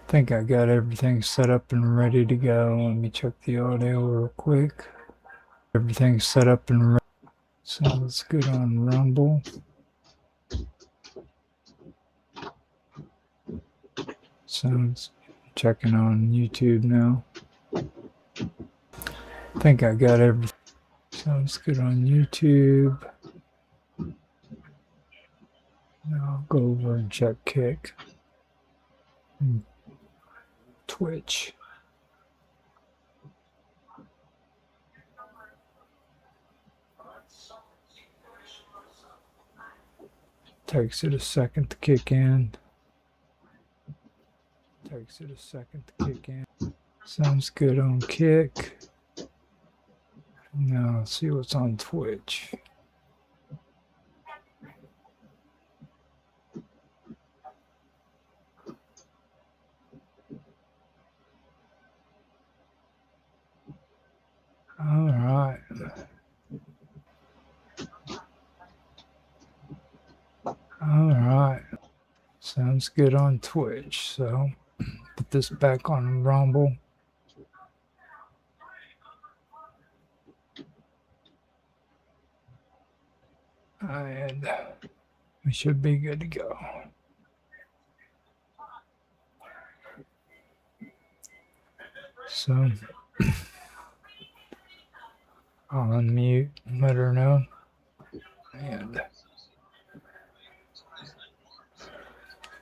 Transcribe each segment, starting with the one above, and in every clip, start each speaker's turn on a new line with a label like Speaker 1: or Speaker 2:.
Speaker 1: Think I got everything set up and ready to go. Let me check the audio real quick. Everything's set up and ready. Sounds good on Rumble. Sounds checking on YouTube now. Think I got everything. Sounds good on YouTube. Now I'll go over and check Kick and Twitch. Takes it a second to kick in. Takes it a second to kick in. Sounds good on Kick. Now let's see what's on Twitch. All right. All right. Sounds good on Twitch. So put this back on Rumble. And we should be good to go. So I'll unmute, let her know. And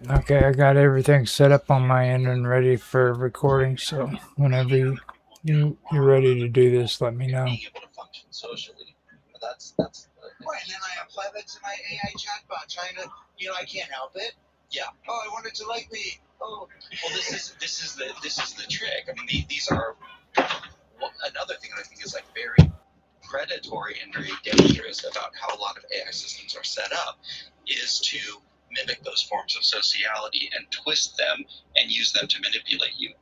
Speaker 1: okay, I got everything set up on my end and ready for recording. So whenever you're ready to do this, let me know.
Speaker 2: Being able to function socially. That's right. And then I apply that to my AI chatbot, trying to, I can't help it. Yeah. Oh, I want it to like me. Oh. Well, this is the trick. I mean, these are another thing that I think is like very predatory and very dangerous about how a lot of AI systems are set up is to mimic those forms of sociality and twist them and use them to manipulate you.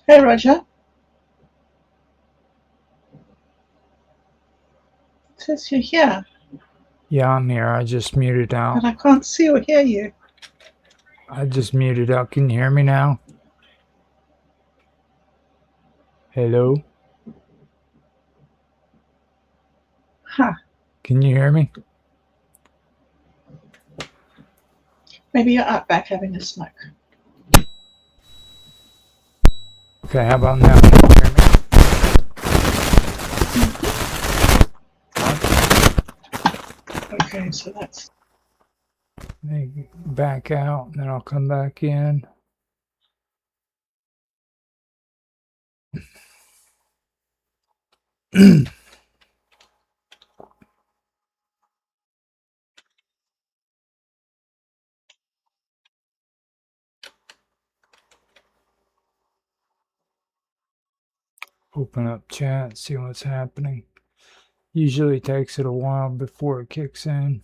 Speaker 3: Hey, Roger. It says you're here,
Speaker 1: Yeah, I'm here. I just muted out.
Speaker 3: but I can't see or hear you.
Speaker 1: I just muted out. Can you hear me now? Hello?
Speaker 3: Huh.
Speaker 1: Can you hear me?
Speaker 3: Maybe you're out back having a smoke.
Speaker 1: Okay, how about now? Can you hear me?
Speaker 3: Okay, so that's...
Speaker 1: Let me back out, and then I'll come back in. Open up chat, see what's happening. Usually takes it a while before it kicks in.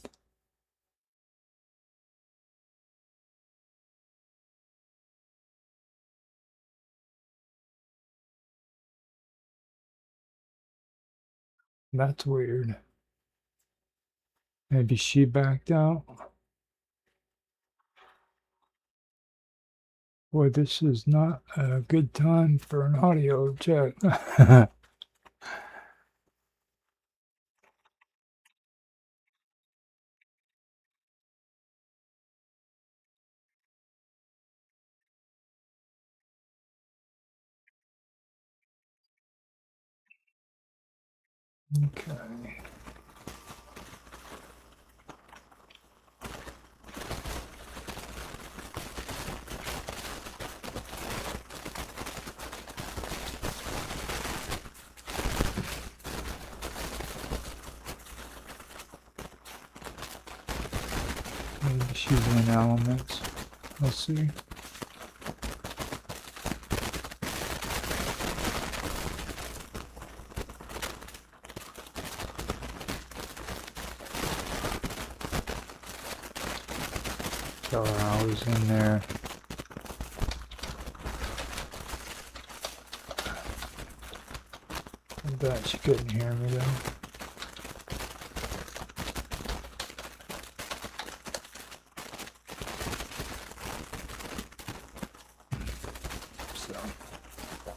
Speaker 1: That's weird. Maybe she backed out. Boy, this is not a good time for an audio check. Okay. She's in elements. Let's see. Tell her I was in there. I bet she couldn't hear me though. So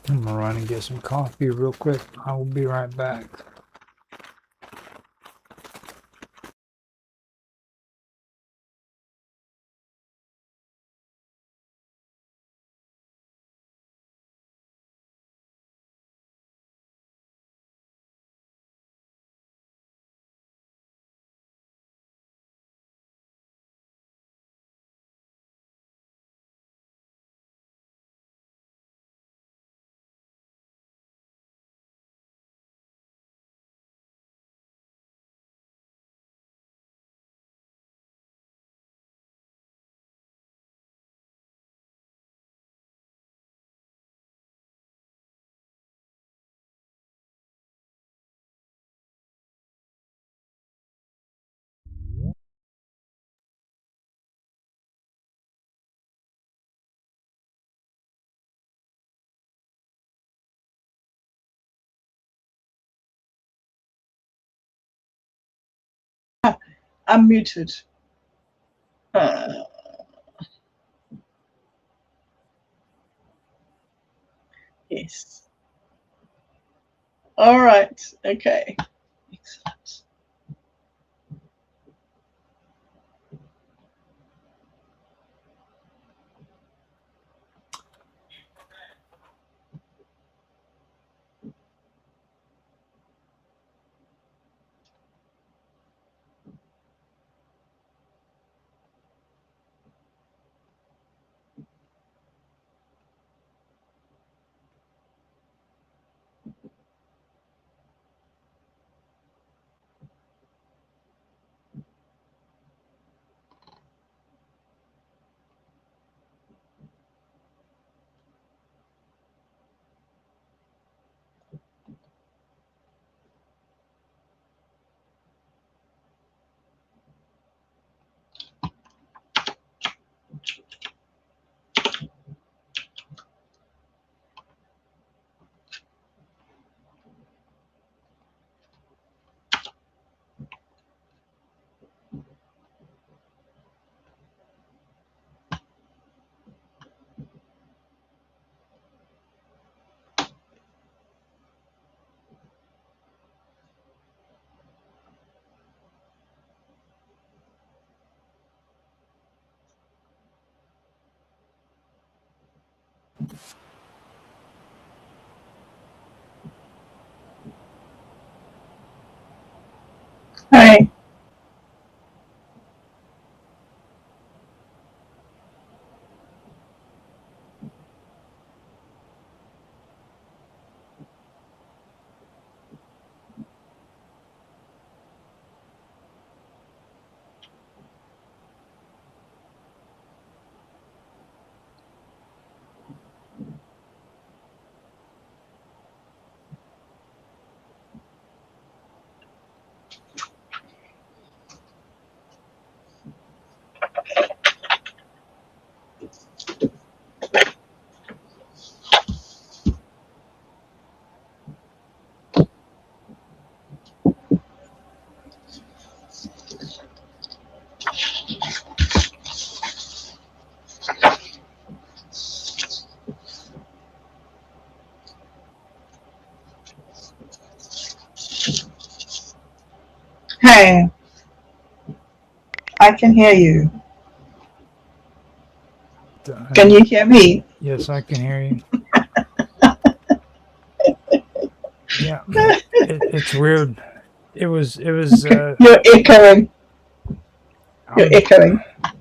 Speaker 1: I'm gonna run and get some coffee real quick. I will be right back.
Speaker 3: I'm muted. Yes. All right. Okay. Excellent. Hi. Hey, I can hear you. Can you hear me?
Speaker 1: Yes, I can hear you. Yeah, it's weird. It was.
Speaker 3: You're echoing. You're echoing.
Speaker 1: I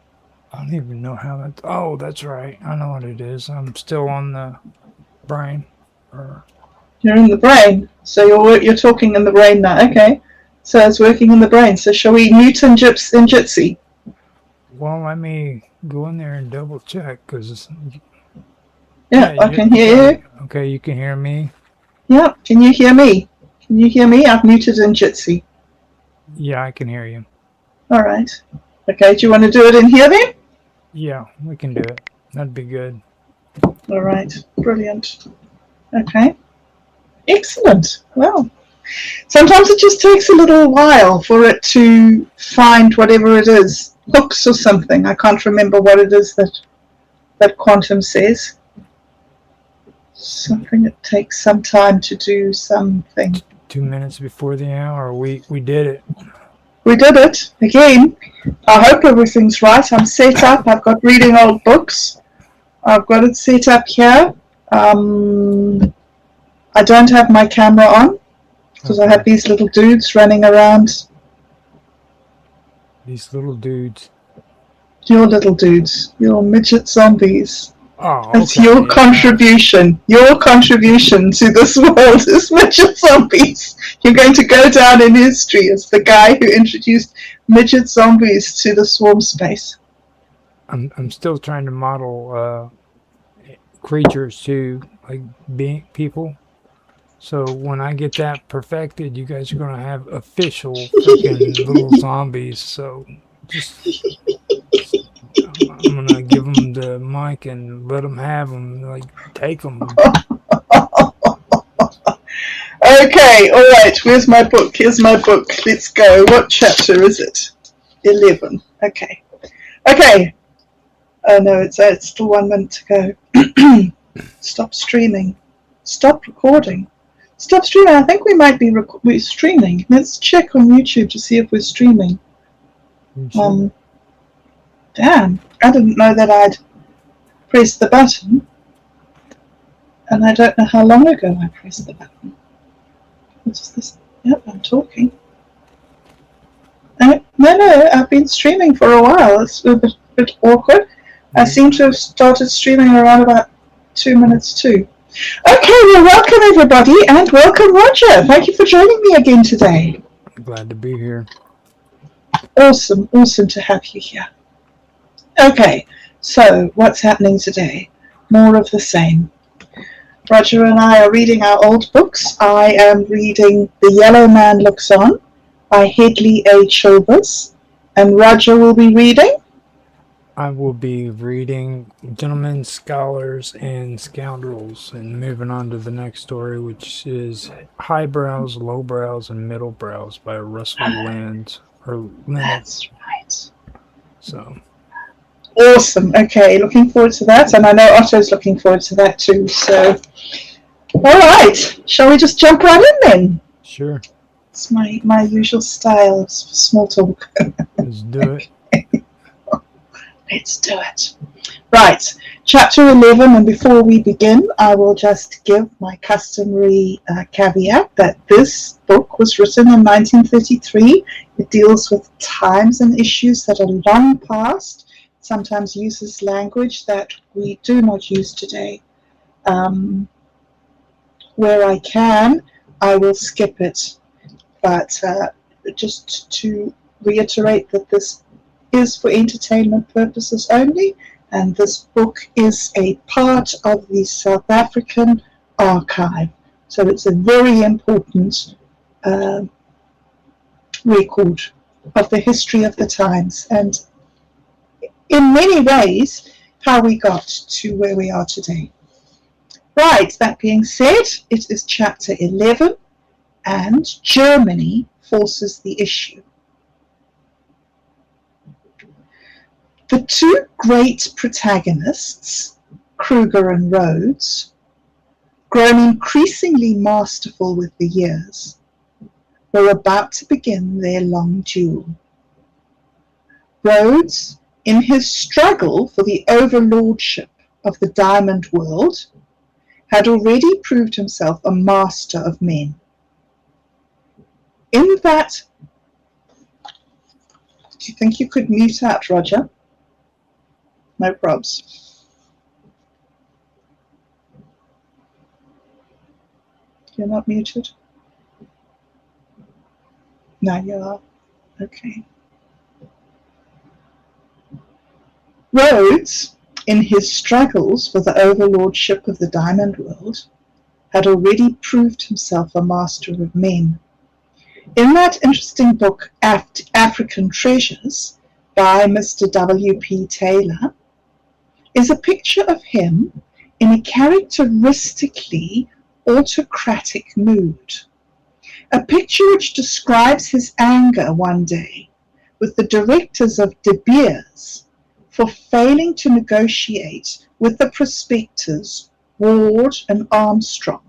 Speaker 1: don't even know how that. Oh, that's right. I know what it is. I'm still on the brain.
Speaker 3: You're in the brain, so you're talking in the brain now. Okay, so it's working in the brain. So shall we mute in Gypsy?
Speaker 1: Well, let me go in there and double check, because
Speaker 3: Yeah, I can hear you.
Speaker 1: Okay, you can hear me.
Speaker 3: Yeah, can you hear me? Can you hear me? I've muted in Jitsi.
Speaker 1: Yeah, I can hear you.
Speaker 3: All right. Okay, do you want to do it in here then?
Speaker 1: Yeah, we can do it. That'd be good.
Speaker 3: All right, brilliant. Okay, excellent. Well, sometimes it just takes a little while for it to find whatever it is, hooks or something. I can't remember what it is that Quantum says. Something that takes some time to do something.
Speaker 1: 2 minutes before the hour, we did it.
Speaker 3: We did it again. I hope everything's right. I'm set up. I've got reading old books. I've got it set up here. I don't have my camera on because I have these little dudes running around.
Speaker 1: These little dudes.
Speaker 3: Your little dudes. Your midget zombies.
Speaker 1: Oh,
Speaker 3: That's
Speaker 1: okay.
Speaker 3: your contribution. Your contribution to this world is midget zombies. You're going to go down in history as the guy who introduced midget zombies to the swarm space.
Speaker 1: I'm still trying to model creatures too, like being people. So when I get that perfected, you guys are gonna have official freaking little zombies. So just I'm gonna give them the mic and let them have them. Like, take them.
Speaker 3: Okay, all right. Where's my book? Here's my book. Let's go. What chapter is it? 11. Okay. Okay. Oh no, it's still 1 minute to go. Stop streaming. Stop recording. Stop streaming. I think we might be we're streaming. Let's check on YouTube to see if we're streaming.
Speaker 1: Sure.
Speaker 3: Damn, I didn't know that I'd pressed the button, and I don't know how long ago I pressed the button. What is this? Yep, I'm talking. No, I've been streaming for a while. It's a bit awkward. I seem to have started streaming around about 2 minutes too. Okay, well, welcome everybody, and welcome Roger. Thank you for joining me again today.
Speaker 1: I'm glad to be here.
Speaker 3: Awesome to have you here. Okay, so what's happening today? More of the same. Roger and I are reading our old books. I am reading The Yellow Man Looks On by Hedley A. Chilvers, and Roger will be reading?
Speaker 1: I will be reading Gentlemen, Scholars, and Scoundrels, and moving on to the next story, which is Highbrows, Lowbrows, and Middlebrows by Russell Linds.
Speaker 3: That's right.
Speaker 1: So.
Speaker 3: Awesome. Okay, looking forward to that, and I know Otto's looking forward to that too. So, all right, shall we just jump right in then?
Speaker 1: Sure.
Speaker 3: It's my usual style of small talk.
Speaker 1: Let's do it.
Speaker 3: Let's do it. Right, chapter 11, and before we begin, I will just give my customary caveat that this book was written in 1933. It deals with times and issues that are long past, sometimes uses language that we do not use today. Where I can, I will skip it, but just to reiterate that this is for entertainment purposes only, and this book is a part of the South African archive. So it's a very important record of the history of the times, and in many ways, how we got to where we are today. Right, that being said, it is chapter 11, and Germany forces the issue. The two great protagonists, Kruger and Rhodes, grown increasingly masterful with the years, were about to begin their long duel. Rhodes, in his struggle for the overlordship of the diamond world, had already proved himself a master of men. In that, do you think you could mute out, Roger? No probs. You're not muted? No, you are. Okay. Rhodes, in his struggles for the overlordship of the diamond world, had already proved himself a master of men. In that interesting book, African Treasures, by Mr. W.P. Taylor, is a picture of him in a characteristically autocratic mood. A picture which describes his anger one day with the directors of De Beers for failing to negotiate with the prospectors Ward and Armstrong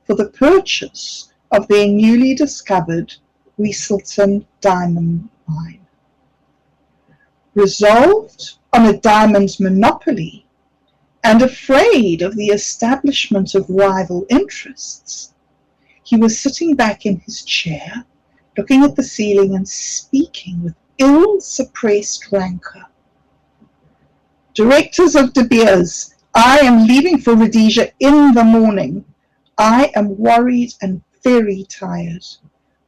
Speaker 3: for the purchase of their newly discovered Wheatleton diamond mine. Resolved on a diamond monopoly and afraid of the establishment of rival interests, he was sitting back in his chair, looking at the ceiling and speaking with ill-suppressed rancor. Directors of De Beers, I am leaving for Rhodesia in the morning. I am worried and very tired.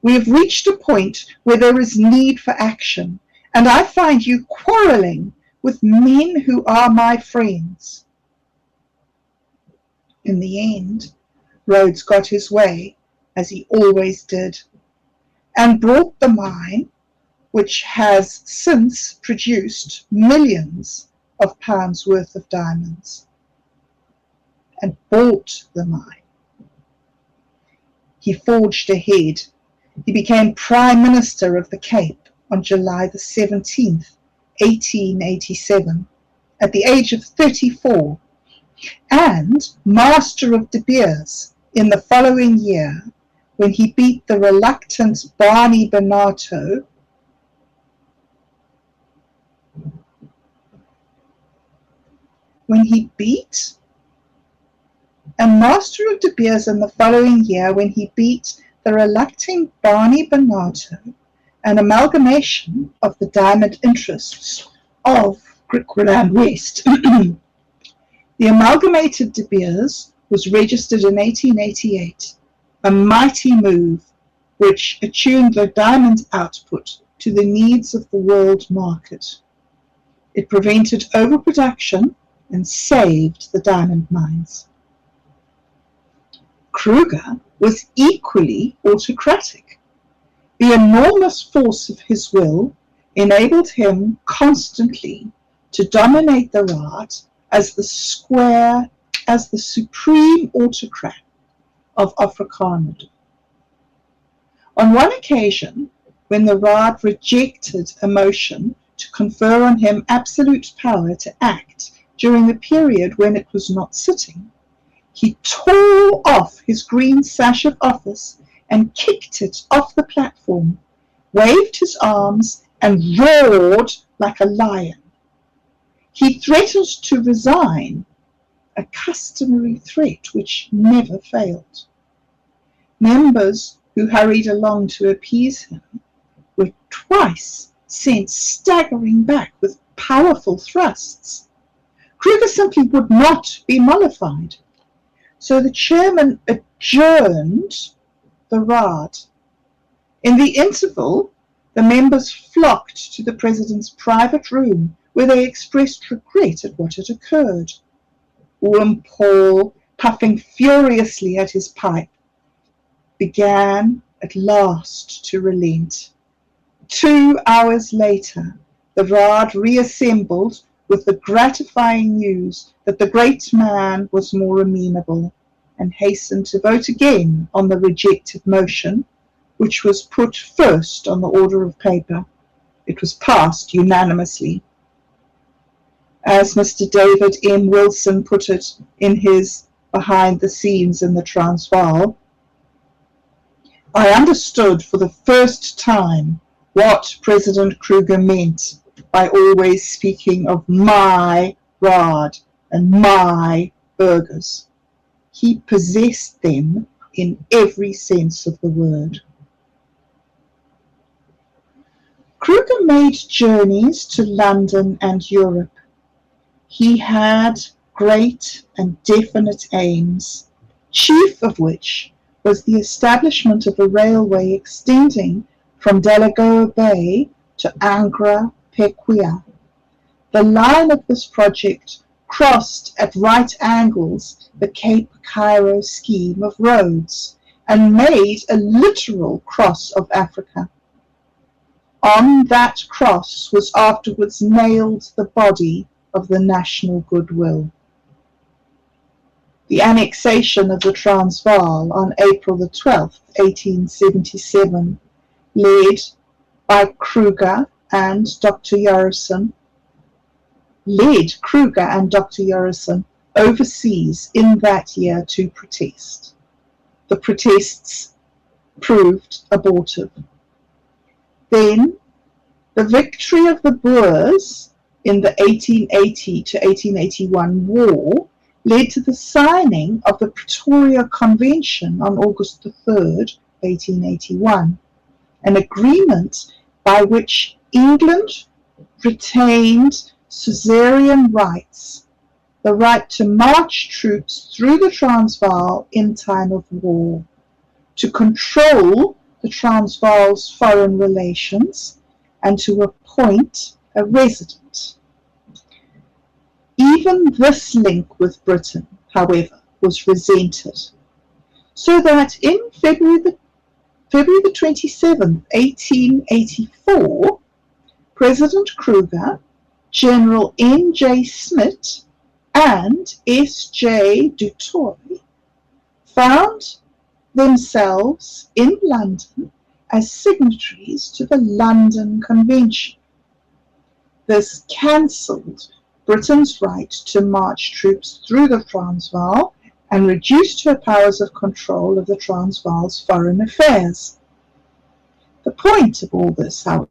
Speaker 3: We have reached a point where there is need for action, and I find you quarrelling with men who are my friends. In the end, Rhodes got his way, as he always did, and brought the mine, which has since produced millions of pounds worth of diamonds, and bought the mine. He forged ahead. He became Prime Minister of the Cape on July the 17th, 1887, at the age of 34, and Master of De Beers in the following year, when he beat the reluctant Barney Benato Master of De Beers in the following year when he beat the reluctant Barney Benato, an amalgamation of the diamond interests of Griqualand West. The amalgamated De Beers was registered in 1888, a mighty move which attuned the diamond output to the needs of the world market. It prevented overproduction and saved the diamond mines. Kruger was equally autocratic. The enormous force of his will enabled him constantly to dominate the Raad as the supreme autocrat of Afrikaner. On one occasion, when the Raad rejected a motion to confer on him absolute power to act during the period when it was not sitting, he tore off his green sash of office and kicked it off the platform, waved his arms, and roared like a lion. He threatened to resign, a customary threat which never failed. Members who hurried along to appease him were twice sent staggering back with powerful thrusts. Kruger simply would not be mollified, so the chairman adjourned the Raad. In the interval, the members flocked to the president's private room, where they expressed regret at what had occurred. Oom Paul, puffing furiously at his pipe, began at last to relent. 2 hours later, the Raad reassembled with the gratifying news that the great man was more amenable, and hastened to vote again on the rejected motion, which was put first on the order of paper. It was passed unanimously. As Mr. David M. Wilson put it in his Behind the Scenes in the Transvaal, I understood for the first time what President Kruger meant by always speaking of my Raad and my burghers. He possessed them in every sense of the word. Kruger made journeys to London and Europe. He had great and definite aims, chief of which was the establishment of a railway extending from Delagoa Bay to Angra Pequia. The line of this project crossed at right angles the Cape Cairo scheme of roads and made a literal cross of Africa. On that cross was afterwards nailed the body of the national goodwill. The annexation of the Transvaal on April the 12th, 1877, led by Kruger and Dr. Jorrison, overseas in that year to protest. The protests proved abortive. Then the victory of the Boers in the 1880 to 1881 war led to the signing of the Pretoria Convention on August the 3rd, 1881, an agreement by which England retained suzerain rights, the right to march troops through the Transvaal in time of war, to control the Transvaal's foreign relations, and to appoint a resident. Even this link with Britain, however, was resented, so that in February the 27th, 1884, President Kruger, General N.J. Smith, and S.J. du Toit found themselves in London as signatories to the London Convention. This cancelled Britain's right to march troops through the Transvaal and reduced her powers of control of the Transvaal's foreign affairs. The point of all this, however,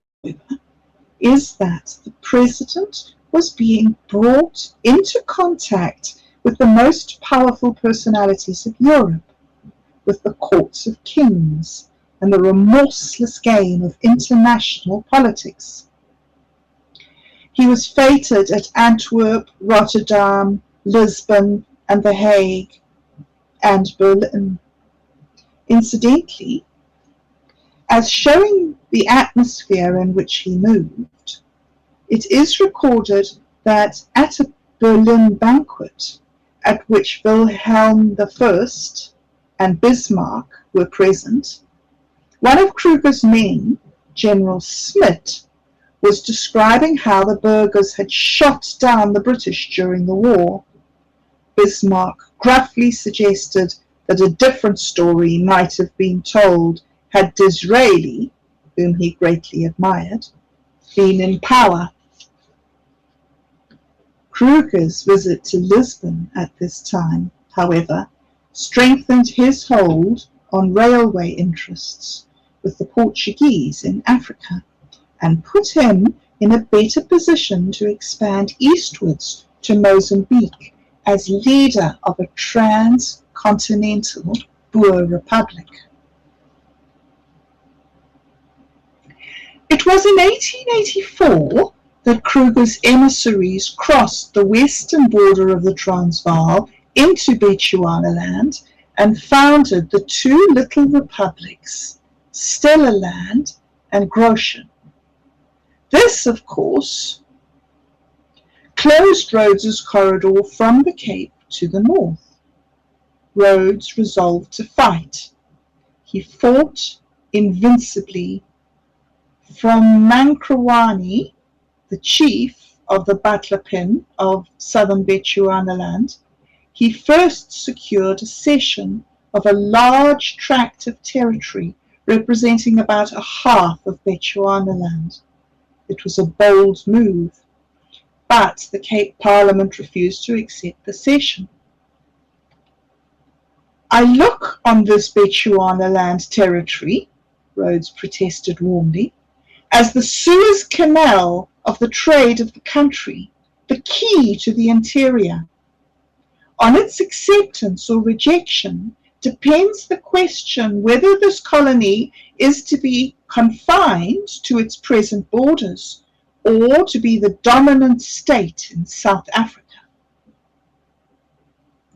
Speaker 3: is that the President was being brought into contact with the most powerful personalities of Europe, with the courts of kings and the remorseless game of international politics. He was feted at Antwerp, Rotterdam, Lisbon, and The Hague, and Berlin. Incidentally, as showing the atmosphere in which he moved, it is recorded that at a Berlin banquet at which Wilhelm I and Bismarck were present, one of Kruger's men, General Smith, was describing how the burghers had shot down the British during the war. Bismarck gruffly suggested that a different story might have been told had Disraeli, whom he greatly admired, been in power. Kruger's visit to Lisbon at this time, however, strengthened his hold on railway interests with the Portuguese in Africa and put him in a better position to expand eastwards to Mozambique as leader of a transcontinental Boer republic. It was in 1884 that Kruger's emissaries crossed the western border of the Transvaal into Bechuanaland and founded the two little republics, Stellaland and Goshen. This, of course, closed Rhodes's corridor from the Cape to the north. Rhodes resolved to fight. He fought invincibly from Mankrawani, the chief of the Batlapin of southern Bechuanaland. He first secured a cession of a large tract of territory representing about a half of Bechuanaland. It was a bold move, but the Cape Parliament refused to accept the cession. I look on this Bechuanaland territory, Rhodes protested warmly, as the Suez Canal of the trade of the country, the key to the interior. On its acceptance or rejection depends the question whether this colony is to be confined to its present borders or to be the dominant state in South Africa.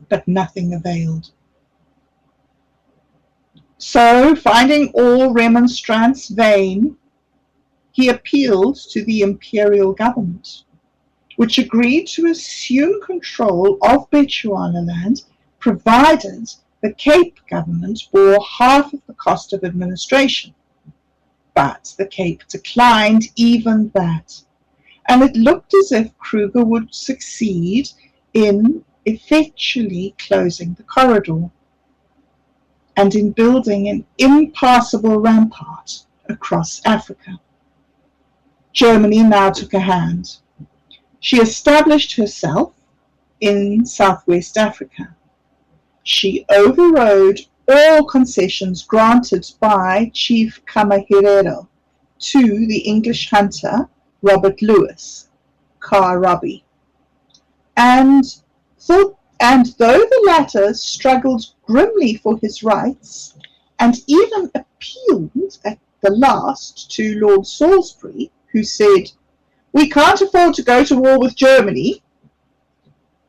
Speaker 3: But nothing availed. So, finding all remonstrance vain, he appealed to the imperial government. which agreed to assume control of Bechuanaland, provided the Cape government bore half of the cost of administration. But the Cape declined even that, and it looked as if Kruger would succeed in effectually closing the corridor and in building an impassable rampart across Africa. Germany now took a hand. She established herself in Southwest Africa. She overrode all concessions granted by Chief Kamahirero to the English hunter Robert Louis, Car Robbie, and though the latter struggled grimly for his rights and even appealed at the last to Lord Salisbury, who said, "We can't afford to go to war with Germany,"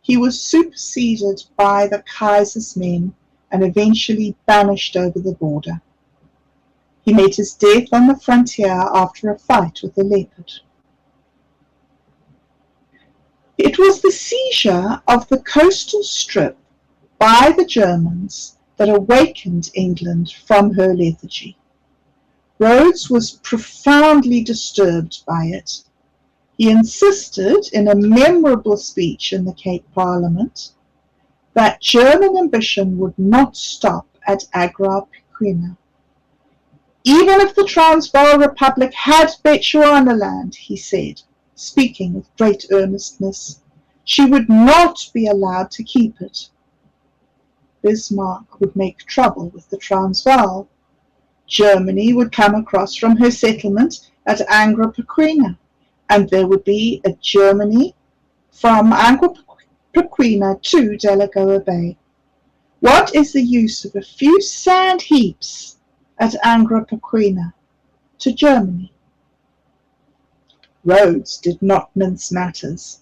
Speaker 3: he was superseded by the Kaiser's men and eventually banished over the border. He met his death on the frontier after a fight with a leopard. It was the seizure of the coastal strip by the Germans that awakened England from her lethargy. Rhodes was profoundly disturbed by it. He insisted in a memorable speech in the Cape Parliament that German ambition would not stop at Agrippina. Even if the Transvaal Republic had Bechuanaland, he said, speaking with great earnestness, she would not be allowed to keep it. Bismarck would make trouble with the Transvaal. Germany would come across from her settlement at Agrippina, and there would be a Germany from Agrippina to Delagoa Bay. What is the use of a few sand heaps at Agrippina to Germany? Rhodes did not mince matters.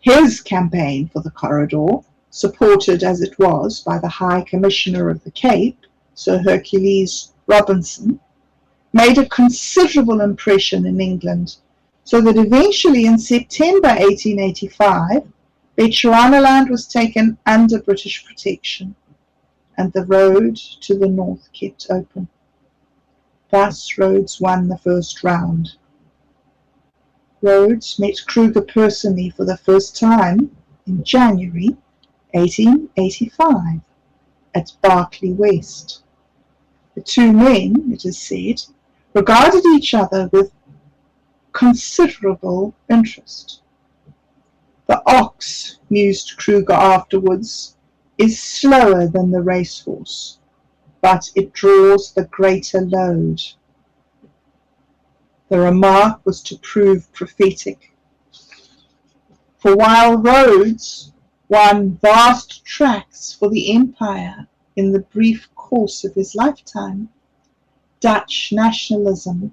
Speaker 3: His campaign for the corridor, supported as it was by the High Commissioner of the Cape, Sir Hercules Robinson, made a considerable impression in England, so that eventually in September 1885, Bechuanaland was taken under British protection, and the road to the north kept open. Thus Rhodes won the first round. Rhodes met Kruger personally for the first time in January 1885 at Berkeley West. The two men, it is said, regarded each other with considerable interest. The ox, mused Kruger afterwards, is slower than the racehorse, but it draws the greater load. The remark was to prove prophetic. For while Rhodes won vast tracts for the empire in the brief course of his lifetime, Dutch nationalism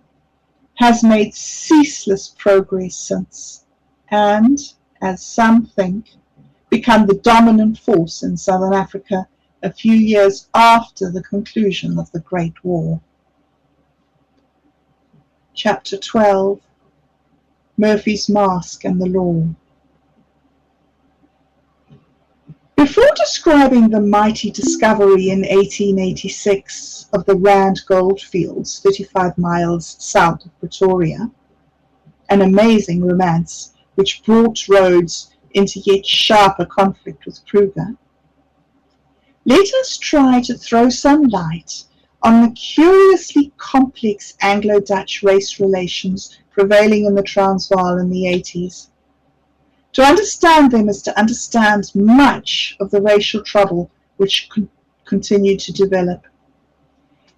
Speaker 3: has made ceaseless progress since, and, as some think, become the dominant force in Southern Africa a few years after the conclusion of the Great War. Chapter 12. Murphy's Mask and the Law. Before describing the mighty discovery in 1886 of the Rand goldfields 35 miles south of Pretoria, an amazing romance which brought Rhodes into yet sharper conflict with Kruger, let us try to throw some light on the curiously complex Anglo-Dutch race relations prevailing in the Transvaal in the 80s. To understand them is to understand much of the racial trouble which continued to develop.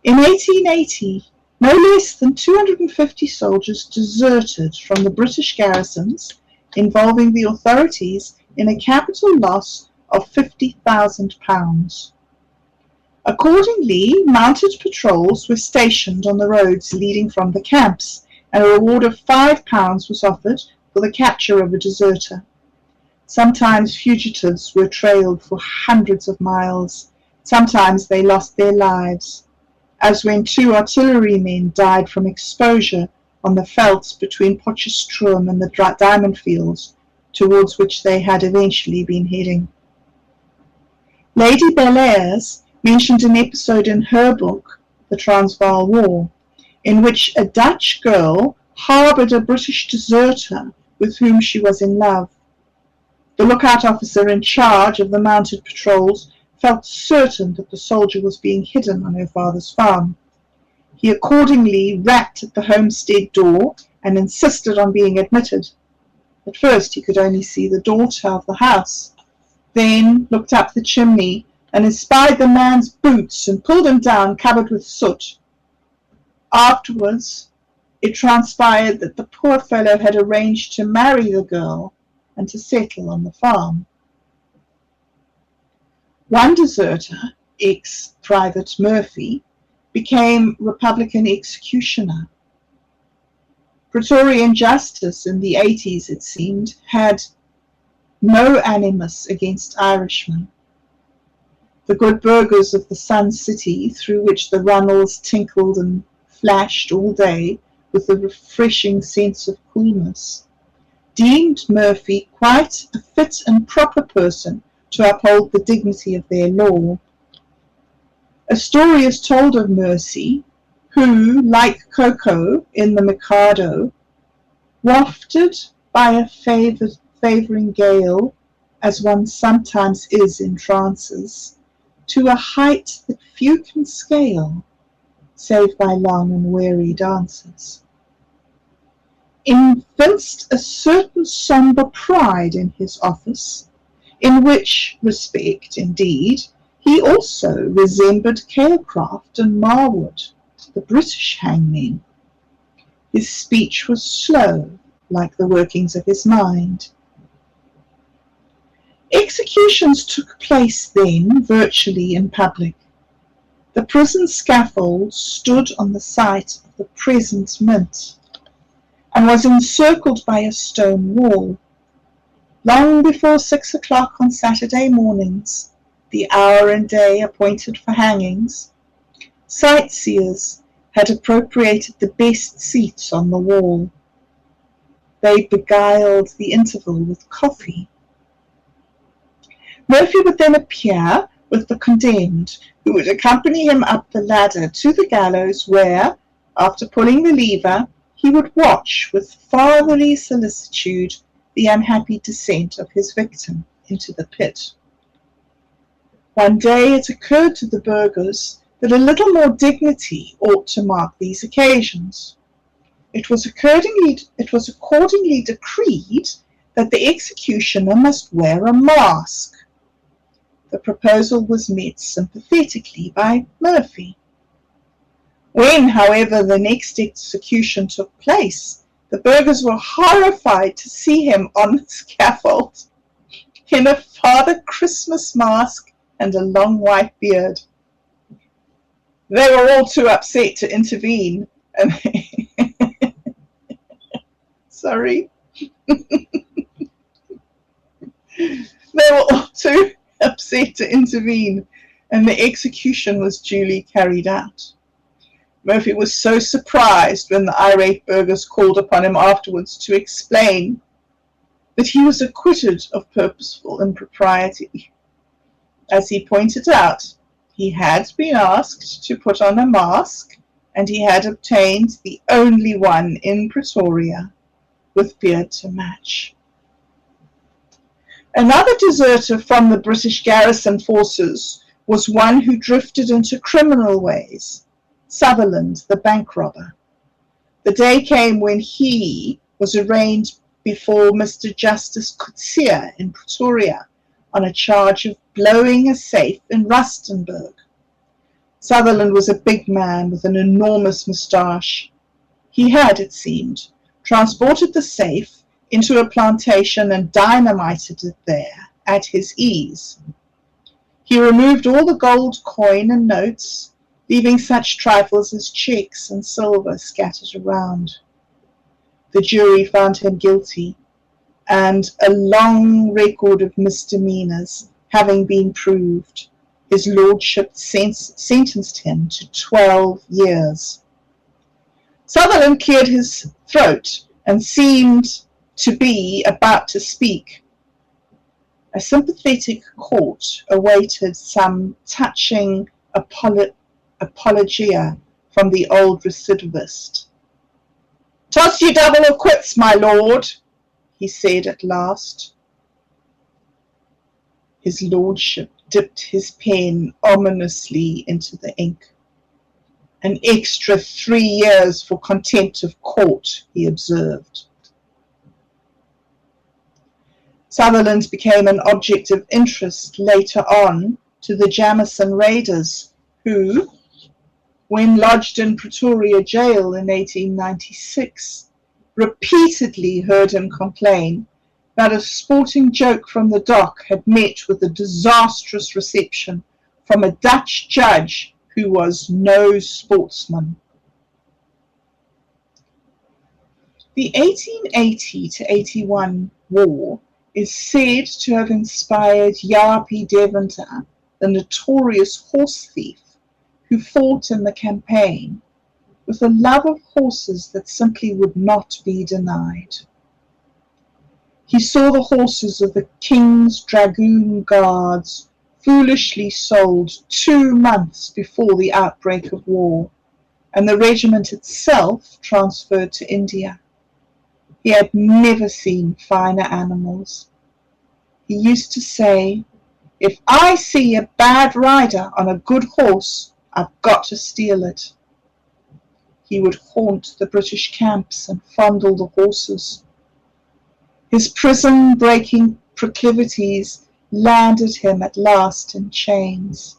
Speaker 3: In 1880, no less than 250 soldiers deserted from the British garrisons, involving the authorities in a capital loss of £50,000. Accordingly, mounted patrols were stationed on the roads leading from the camps, and a reward of £5 was offered for the capture of a deserter. Sometimes fugitives were trailed for hundreds of miles. Sometimes they lost their lives, as when 2 artillerymen died from exposure on the veldt between Potchefstroom and the Diamond Fields towards which they had eventually been heading. Lady Bellairs mentioned an episode in her book, The Transvaal War, in which a Dutch girl harboured a British deserter with whom she was in love. The lookout officer in charge of the mounted patrols felt certain that the soldier was being hidden on her father's farm. He accordingly rapped at the homestead door and insisted on being admitted. At first he could only see the daughter of the house, then looked up the chimney and espied the man's boots and pulled him down covered with soot. Afterwards, it transpired that the poor fellow had arranged to marry the girl and to settle on the farm. One deserter, ex-Private Murphy, became Republican executioner. Praetorian justice in the 80s, it seemed, had no animus against Irishmen. The good burghers of the Sun City, through which the runnels tinkled and flashed all day with a refreshing sense of coolness, deemed Murphy quite a fit and proper person to uphold the dignity of their law. A story is told of Mercy, who, like Coco in the Mikado, wafted by a favouring gale, as one sometimes is in trances, to a height that few can scale, save by long and weary dances, evinced a certain sombre pride in his office, in which respect, indeed, he also resembled Calecraft and Marwood, the British hangmen. His speech was slow, like the workings of his mind. Executions took place then virtually in public. The prison scaffold stood on the site of the present Mint, and was encircled by a stone wall. Long before 6 o'clock on Saturday mornings, the hour and day appointed for hangings, sightseers had appropriated the best seats on the wall. They beguiled the interval with coffee. Murphy would then appear with the condemned, who would accompany him up the ladder to the gallows where, after pulling the lever, he would watch with fatherly solicitude the unhappy descent of his victim into the pit. One day it occurred to the burghers that a little more dignity ought to mark these occasions. It was accordingly decreed that the executioner must wear a mask. The proposal was met sympathetically by Murphy. When, however, the next execution took place, the burghers were horrified to see him on the scaffold in a Father Christmas mask and a long white beard. They were all too upset to intervene, and sorry. They were all too upset to intervene, and the execution was duly carried out. Murphy was so surprised when the irate burghers called upon him afterwards to explain that he was acquitted of purposeful impropriety. As he pointed out, he had been asked to put on a mask, and he had obtained the only one in Pretoria with beard to match. Another deserter from the British garrison forces was one who drifted into criminal ways, Sutherland, the bank robber. The day came when he was arraigned before Mr. Justice Coetzee in Pretoria on a charge of blowing a safe in Rustenburg. Sutherland was a big man with an enormous moustache. He had, it seemed, transported the safe into a plantation and dynamited it there at his ease. He removed all the gold coin and notes, leaving such trifles as cheques and silver scattered around. The jury found him guilty, and a long record of misdemeanours having been proved, his lordship sentenced him to 12 years. Sutherland cleared his throat and seemed to be about to speak. A sympathetic court awaited some touching apologia from the old recidivist. "Toss you double or quits, my lord," he said at last. His lordship dipped his pen ominously into the ink. "An extra 3 years for contempt of court," he observed. Sutherland became an object of interest later on to the Jamison raiders, who, when lodged in Pretoria jail in 1896, repeatedly heard him complain that a sporting joke from the dock had met with a disastrous reception from a Dutch judge who was no sportsman. The 1880 to 81 war is said to have inspired Yapi Deventer, the notorious horse thief who fought in the campaign, with a love of horses that simply would not be denied. He saw the horses of the King's Dragoon Guards foolishly sold 2 months before the outbreak of war, and the regiment itself transferred to India. He had never seen finer animals. He used to say, "If I see a bad rider on a good horse, I've got to steal it." He would haunt the British camps and fondle the horses. His prison-breaking proclivities landed him at last in chains.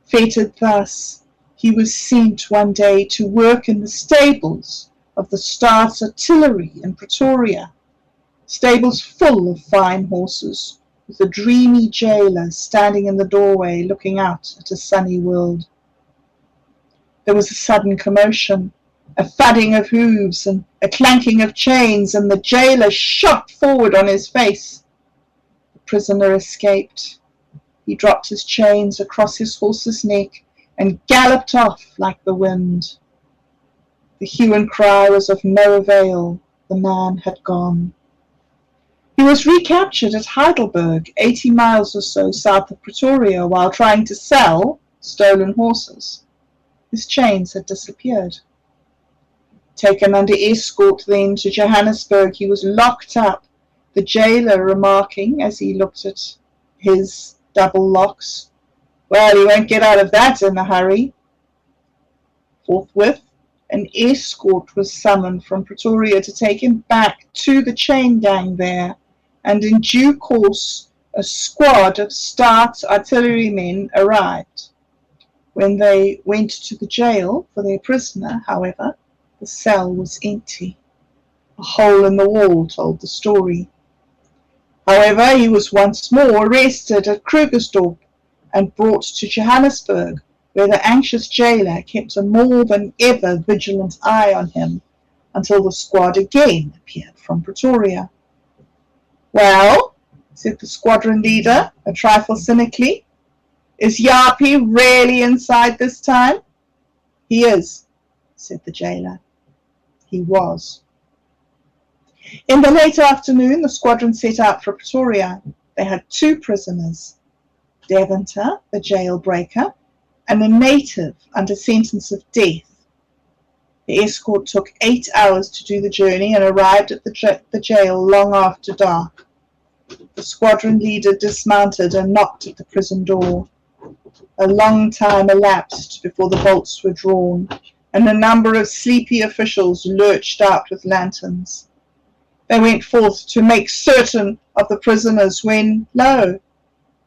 Speaker 3: Fated thus, he was sent one day to work in the stables of the Staats Artillery in Pretoria, stables full of fine horses, with a dreamy jailer standing in the doorway looking out at a sunny world. There was a sudden commotion, a thudding of hooves and a clanking of chains, and the jailer shot forward on his face. The prisoner escaped. He dropped his chains across his horse's neck and galloped off like the wind. The hue and cry was of no avail. The man had gone. He was recaptured at Heidelberg, 80 miles or so south of Pretoria, while trying to sell stolen horses. His chains had disappeared. Taken under escort then to Johannesburg, he was locked up, the jailer remarking as he looked at his double locks, "Well, he won't get out of that in a hurry." Forthwith, an escort was summoned from Pretoria to take him back to the chain gang there, and in due course a squad of Staats artillerymen arrived. When they went to the jail for their prisoner, however, the cell was empty. A hole in the wall told the story. However, he was once more arrested at Krugersdorp and brought to Johannesburg, where the anxious jailer kept a more than ever vigilant eye on him until the squad again appeared from Pretoria. "Well," said the squadron leader, a trifle cynically, "is Yapi really inside this time?" "He is," said the jailer. He was. In the late afternoon, the squadron set out for Pretoria. They had 2 prisoners, Deventer, the jailbreaker, and a native under sentence of death. The escort took 8 hours to do the journey and arrived at the jail long after dark. The squadron leader dismounted and knocked at the prison door. A long time elapsed before the bolts were drawn, and a number of sleepy officials lurched out with lanterns. They went forth to make certain of the prisoners when, lo,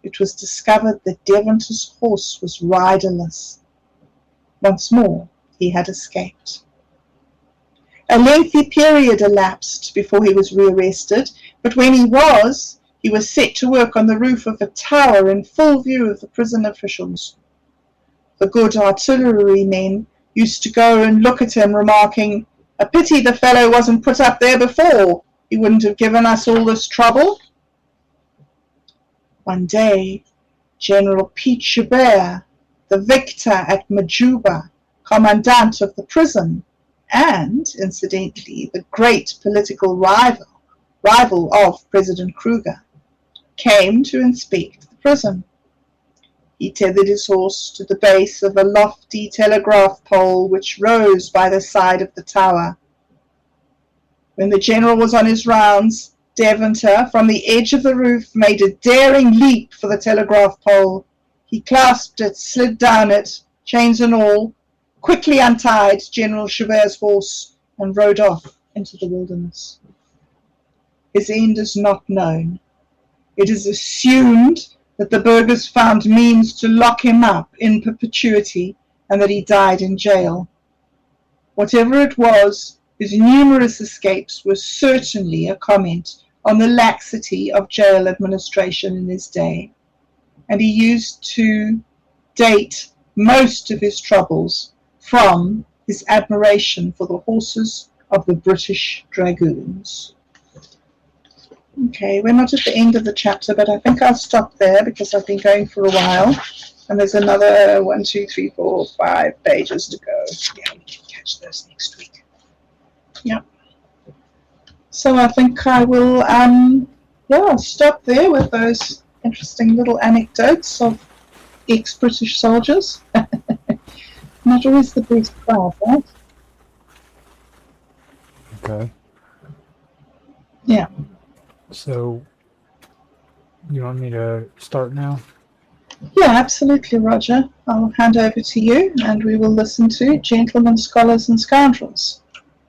Speaker 3: it was discovered that Deventer's horse was riderless. Once more he had escaped. A lengthy period elapsed before he was rearrested, but when he was set to work on the roof of a tower in full view of the prison officials. The good artillerymen used to go and look at him, remarking, "A pity the fellow wasn't put up there before. He wouldn't have given us all this trouble." One day, General Piet Joubert, the victor at Majuba, commandant of the prison, and, incidentally, the great political rival rival of President Kruger, came to inspect the prison. He tethered his horse to the base of a lofty telegraph pole which rose by the side of the tower. When the general was on his rounds, Devonter, from the edge of the roof, made a daring leap for the telegraph pole. He clasped it, slid down it, chains and all, quickly untied General Chauvert's horse, and rode off into the wilderness. His end is not known. It is assumed that the burghers found means to lock him up in perpetuity and that he died in jail. Whatever it was, his numerous escapes were certainly a comment on the laxity of jail administration in his day, and he used to date most of his troubles from his admiration for the horses of the British Dragoons. Okay, we're not at the end of the chapter, but I think I'll stop there because I've been going for a while, and there's another 1, 2, 3, 4, 5 pages to go. Yeah, we can catch those next week. Yeah. So I think I will, I'll stop there with those interesting little anecdotes of ex-British soldiers. Not always the best crowd, right?
Speaker 1: Okay.
Speaker 3: Yeah.
Speaker 1: So, you want me to start now?
Speaker 3: Yeah, absolutely, Roger. I'll hand over to you, and we will listen to Gentlemen, Scholars, and Scoundrels.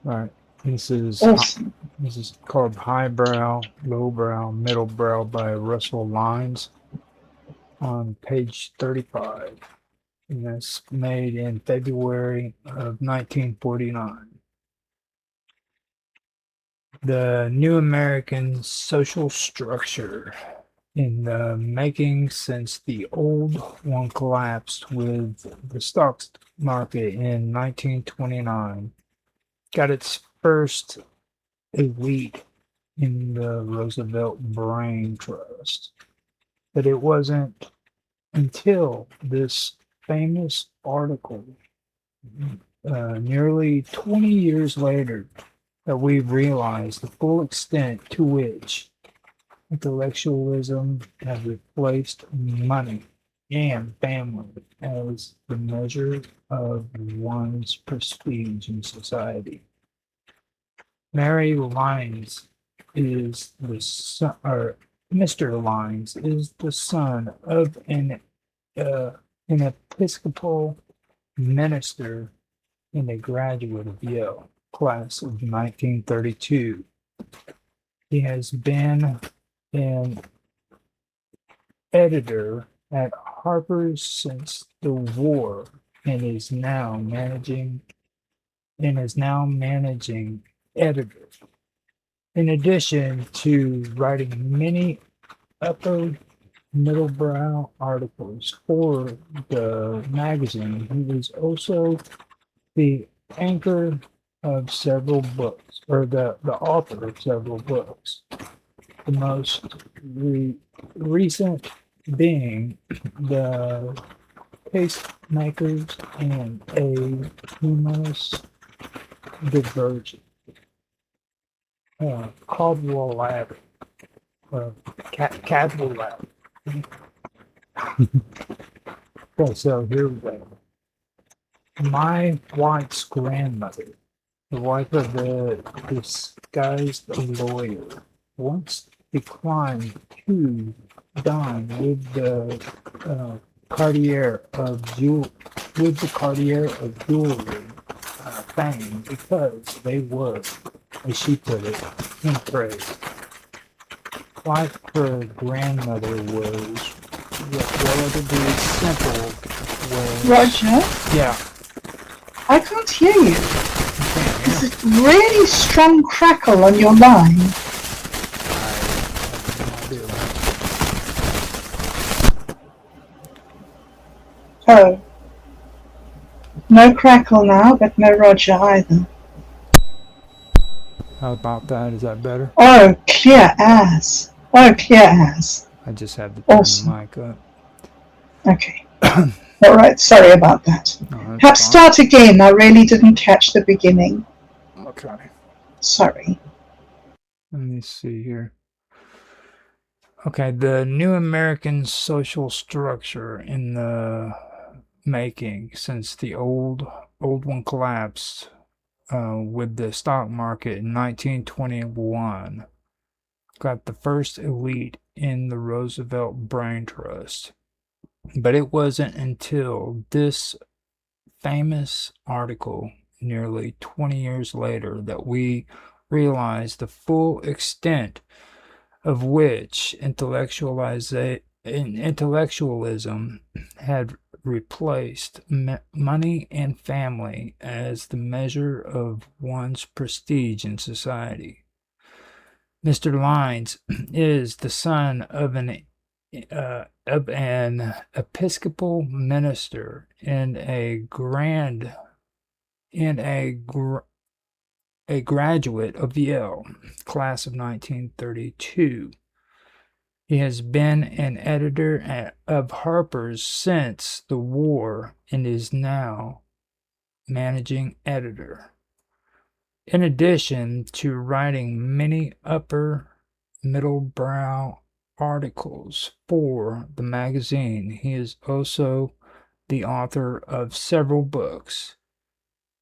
Speaker 1: All right. This is
Speaker 3: Awesome.
Speaker 1: This is called Highbrow, Lowbrow, Middlebrow by Russell Lines on page 35. And that's made in February of 1949. The New American Social Structure in the making since the old one collapsed with the stock market in 1929. Got its first elite in the Roosevelt Brain Trust. But it wasn't until this famous article nearly 20 years later that we realized the full extent to which intellectualism has replaced money and family as the measure of one's prestige in society. Mary Lyons is the son, or Mr. Lyons is the son of an Episcopal minister and a graduate of Yale, class of 1932. He has been an editor at Harper's since the war and is now managing editor. In addition to writing many upper middlebrow articles for the magazine, he was also the anchor of several books, or the author of several books. The most recent being The Tastemakers and a Humorous Diversion. Caldwell Lab. Cadwell Lab. Okay, so here we go. My wife's grandmother, the wife of the disguised lawyer, once declined to dine with the Cartier of jewelry fame because they were, as she put it, in praise. Like her grandmother was relatively simple.
Speaker 3: Roger?
Speaker 1: Yeah.
Speaker 3: I can't hear you. There's a really strong crackle on your line. Oh. No crackle now, but no Roger either.
Speaker 1: How about that? Is that better?
Speaker 3: Oh, clear as. Oh, clear as.
Speaker 1: I just had to turn
Speaker 3: Awesome.
Speaker 1: the mic up.
Speaker 3: Okay. All right, sorry about that.
Speaker 1: No,
Speaker 3: Perhaps start again. I really didn't catch the beginning.
Speaker 1: Okay.
Speaker 3: Sorry.
Speaker 1: Let me see here. Okay, the new American social structure in the making since the old one collapsed with the stock market in 1921. Got the first elite in the Roosevelt Brain Trust. But it wasn't until this famous article nearly 20 years later that we realized the full extent of which intellectualism had replaced money and family as the measure of one's prestige in society. Mr. Lyons is the son of an Episcopal minister and a graduate of Yale, class of 1932. He has been an editor of Harper's since the war and is now managing editor. In addition to writing many upper middlebrow articles for the magazine, he is also the author of several books,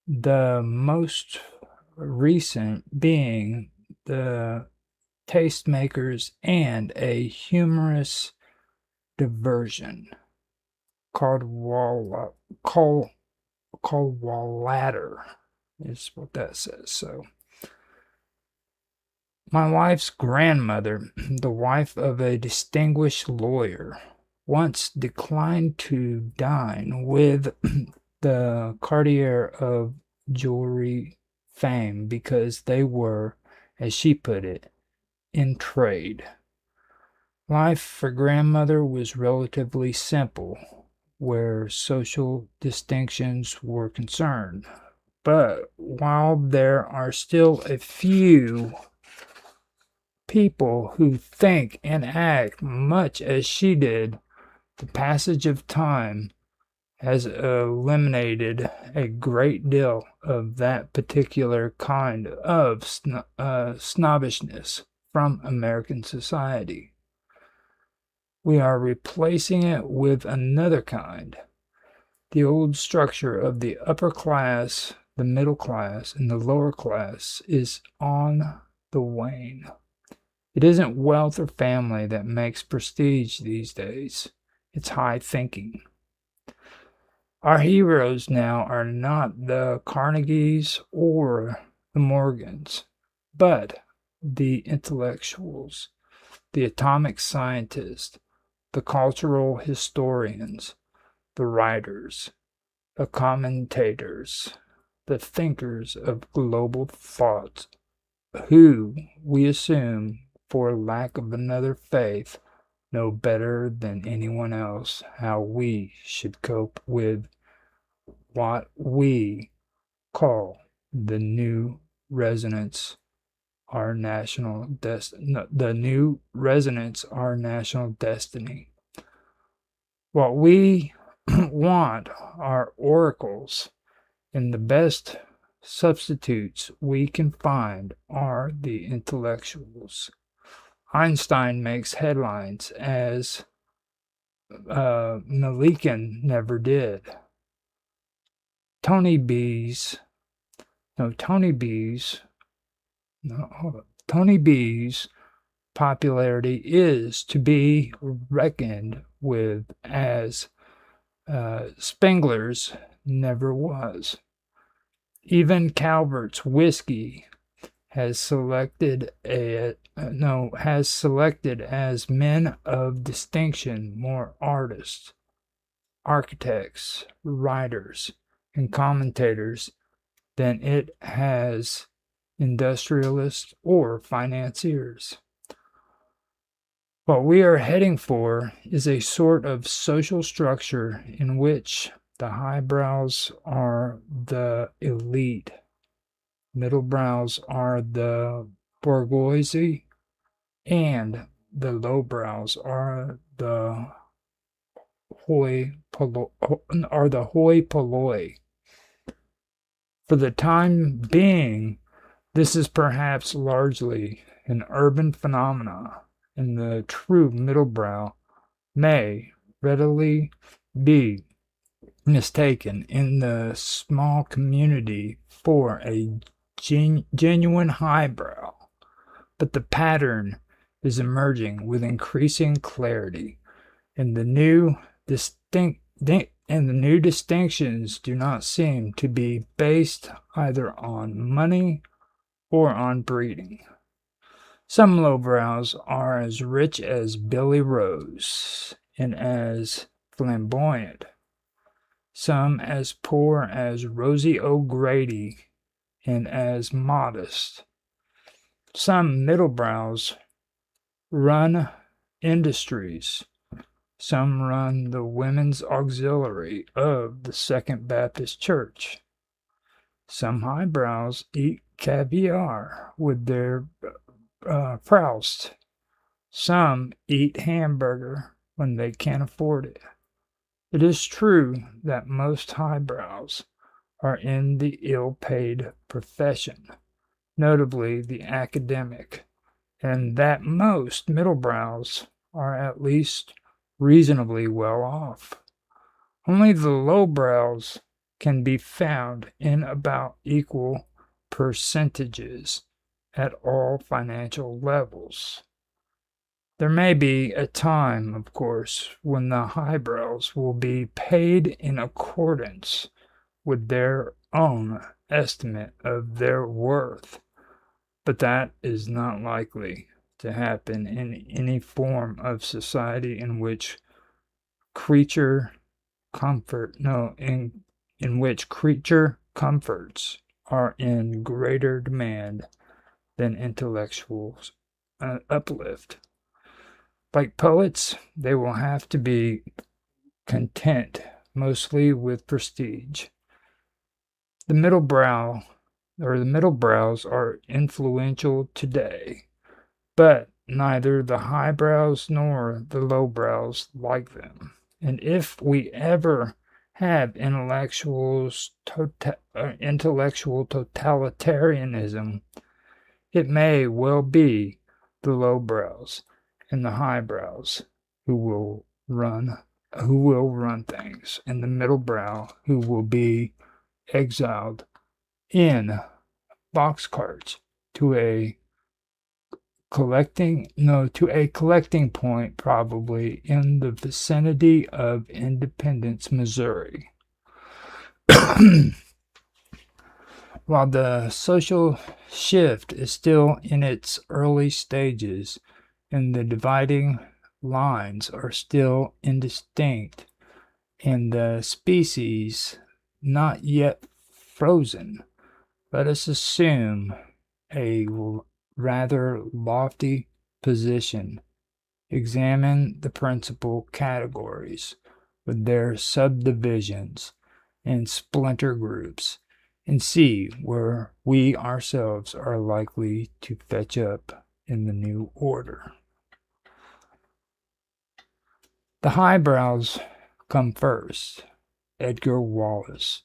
Speaker 1: the most recent being The Tastemakers and a humorous diversion called Wallader is what that says. So my wife's grandmother, the wife of a distinguished lawyer, once declined to dine with the Cartier of jewelry fame because they were, as she put it, in trade. Life for grandmother was relatively simple where social distinctions were concerned. But while there are still a few people who think and act much as she did, the passage of time has eliminated a great deal of that particular kind of snobbishness from American society. We are replacing it with another kind. The old structure of the upper class, the middle class, and the lower class is on the wane. It isn't wealth or family that makes prestige these days. It's high thinking. Our heroes now are not the Carnegies or the Morgans, but the intellectuals, the atomic scientists, the cultural historians, the writers, the commentators, the thinkers of global thought, who, we assume, for lack of another faith, know better than anyone else how we should cope with what we call the new residents, our national destiny. What we want are oracles, and the best substitutes we can find are the intellectuals. Einstein makes headlines as Millikan never did. Tony B's popularity is to be reckoned with as Spengler's never was. Even Calvert's whiskey has selected as men of distinction more artists, architects, writers, and commentators than it has industrialists or financiers. What we are heading for is a sort of social structure in which the highbrows are the elite, middlebrows are the bourgeoisie, and the lowbrows are the hoi polloi. For the time being, this is perhaps largely an urban phenomena, and the true middle brow may readily be mistaken in the small community for a genuine highbrow, but the pattern is emerging with increasing clarity, and the new distinctions do not seem to be based either on money or on breeding. Some lowbrows are as rich as Billy Rose and as flamboyant, some as poor as Rosie O'Grady and as modest. Some middle brows run industries. Some run the women's auxiliary of the Second Baptist Church. Some highbrows eat caviar with their Proust. Some eat hamburger when they can't afford it. It is true that most highbrows are in the ill-paid profession, notably the academic, and that most middlebrows are at least reasonably well off. Only the lowbrows can be found in about equal percentages at all financial levels. There may be a time, of course, when the highbrows will be paid in accordance with their own estimate of their worth, but that is not likely to happen in any form of society in which creature comforts are in greater demand than intellectual uplift. Like poets, they will have to be content mostly with prestige. The middle brows are influential today, but neither the highbrows nor the lowbrows like them. And if we ever have intellectual totalitarianism, it may well be the lowbrows and the highbrows who will run things, and the middle brow who will be exiled in boxcarts to a collecting point, probably in the vicinity of Independence, Missouri. While the social shift is still in its early stages and the dividing lines are still indistinct and the species not yet frozen, let us assume a rather lofty position, examine the principal categories with their subdivisions and splinter groups, and see where we ourselves are likely to fetch up in the new order. The highbrows come first. Edgar Wallace,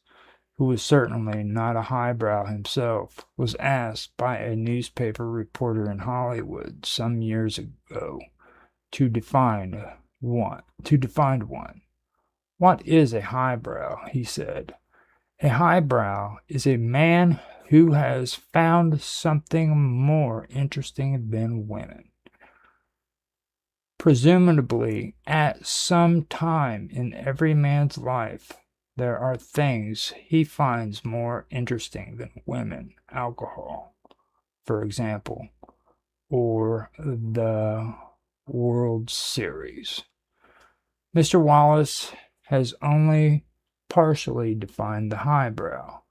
Speaker 1: who was certainly not a highbrow himself, was asked by a newspaper reporter in Hollywood some years ago to define one. What is a highbrow? He said. A highbrow is a man who has found something more interesting than women. Presumably, at some time in every man's life, there are things he finds more interesting than women, alcohol, for example, or the World Series. Mr. Wallace has only partially defined the highbrow.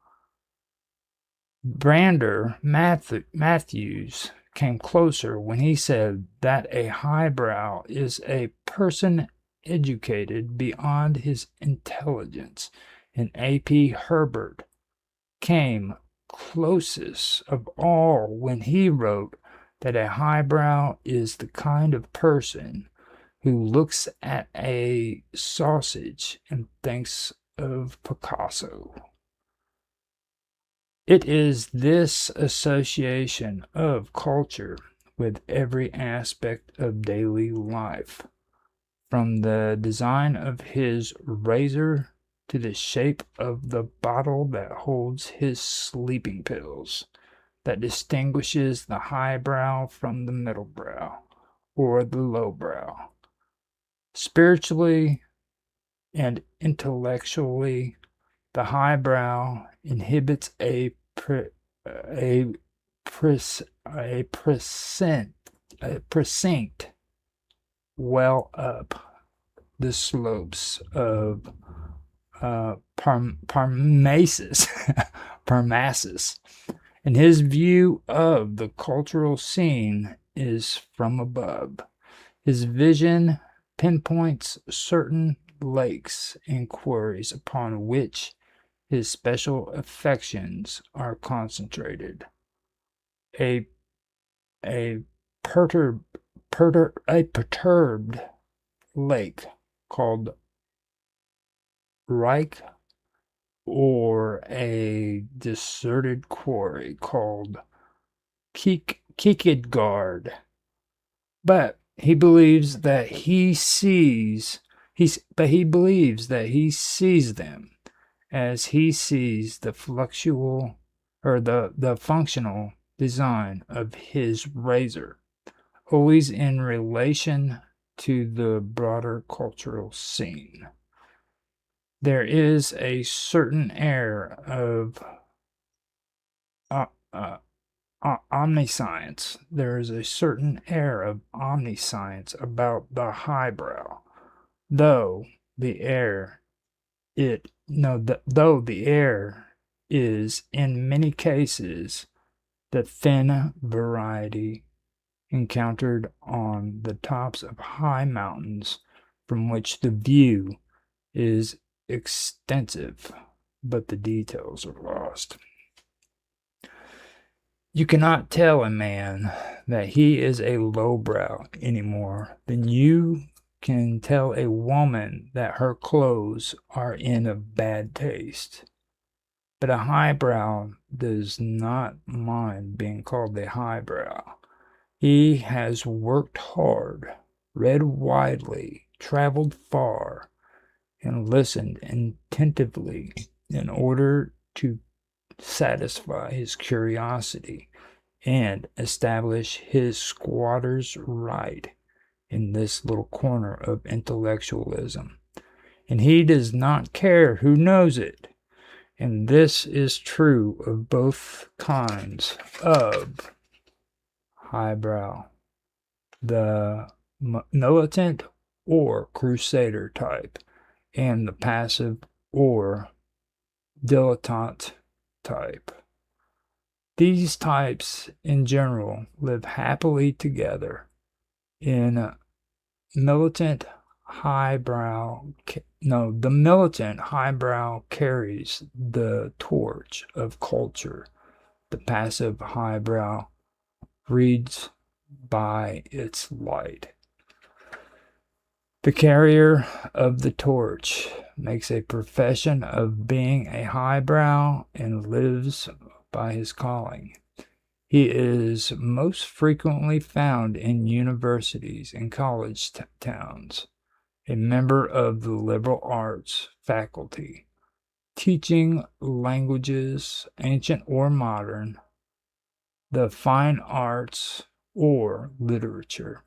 Speaker 1: Brander Matthews came closer when he said that a highbrow is a person educated beyond his intelligence, and A.P. Herbert came closest of all when he wrote that a highbrow is the kind of person who looks at a sausage and thinks of Picasso. It is this association of culture with every aspect of daily life, from the design of his razor to the shape of the bottle that holds his sleeping pills, that distinguishes the highbrow from the middle brow or the low brow. Spiritually and intellectually, the highbrow inhibits a precinct well up the slopes of Parnassus, Parnassus, and his view of the cultural scene is from above. His vision pinpoints certain lakes and quarries upon which his special affections are concentrated. A perturbed lake called Reich, or a deserted quarry called Kierkegaard. But he believes that he sees them as he sees the the functional design of his razor, always in relation to the broader cultural scene. There is a certain air of omniscience. There is a certain air of omniscience about the highbrow, though the air is in many cases the thin variety encountered on the tops of high mountains from which the view is extensive, but the details are lost. You cannot tell a man that he is a lowbrow any more than you can tell a woman that her clothes are in a bad taste. But a highbrow does not mind being called a highbrow. He has worked hard, read widely, traveled far, and listened attentively in order to satisfy his curiosity and establish his squatter's right in this little corner of intellectualism. And he does not care who knows it. And this is true of both kinds of highbrow, the militant or crusader type, and the passive or dilettante type. These types in general live happily together. The militant highbrow carries the torch of culture. The passive highbrow reads by its light. The carrier of the torch makes a profession of being a highbrow and lives by his calling. He is most frequently found in universities and college towns, a member of the liberal arts faculty, teaching languages, ancient or modern, the fine arts, or literature.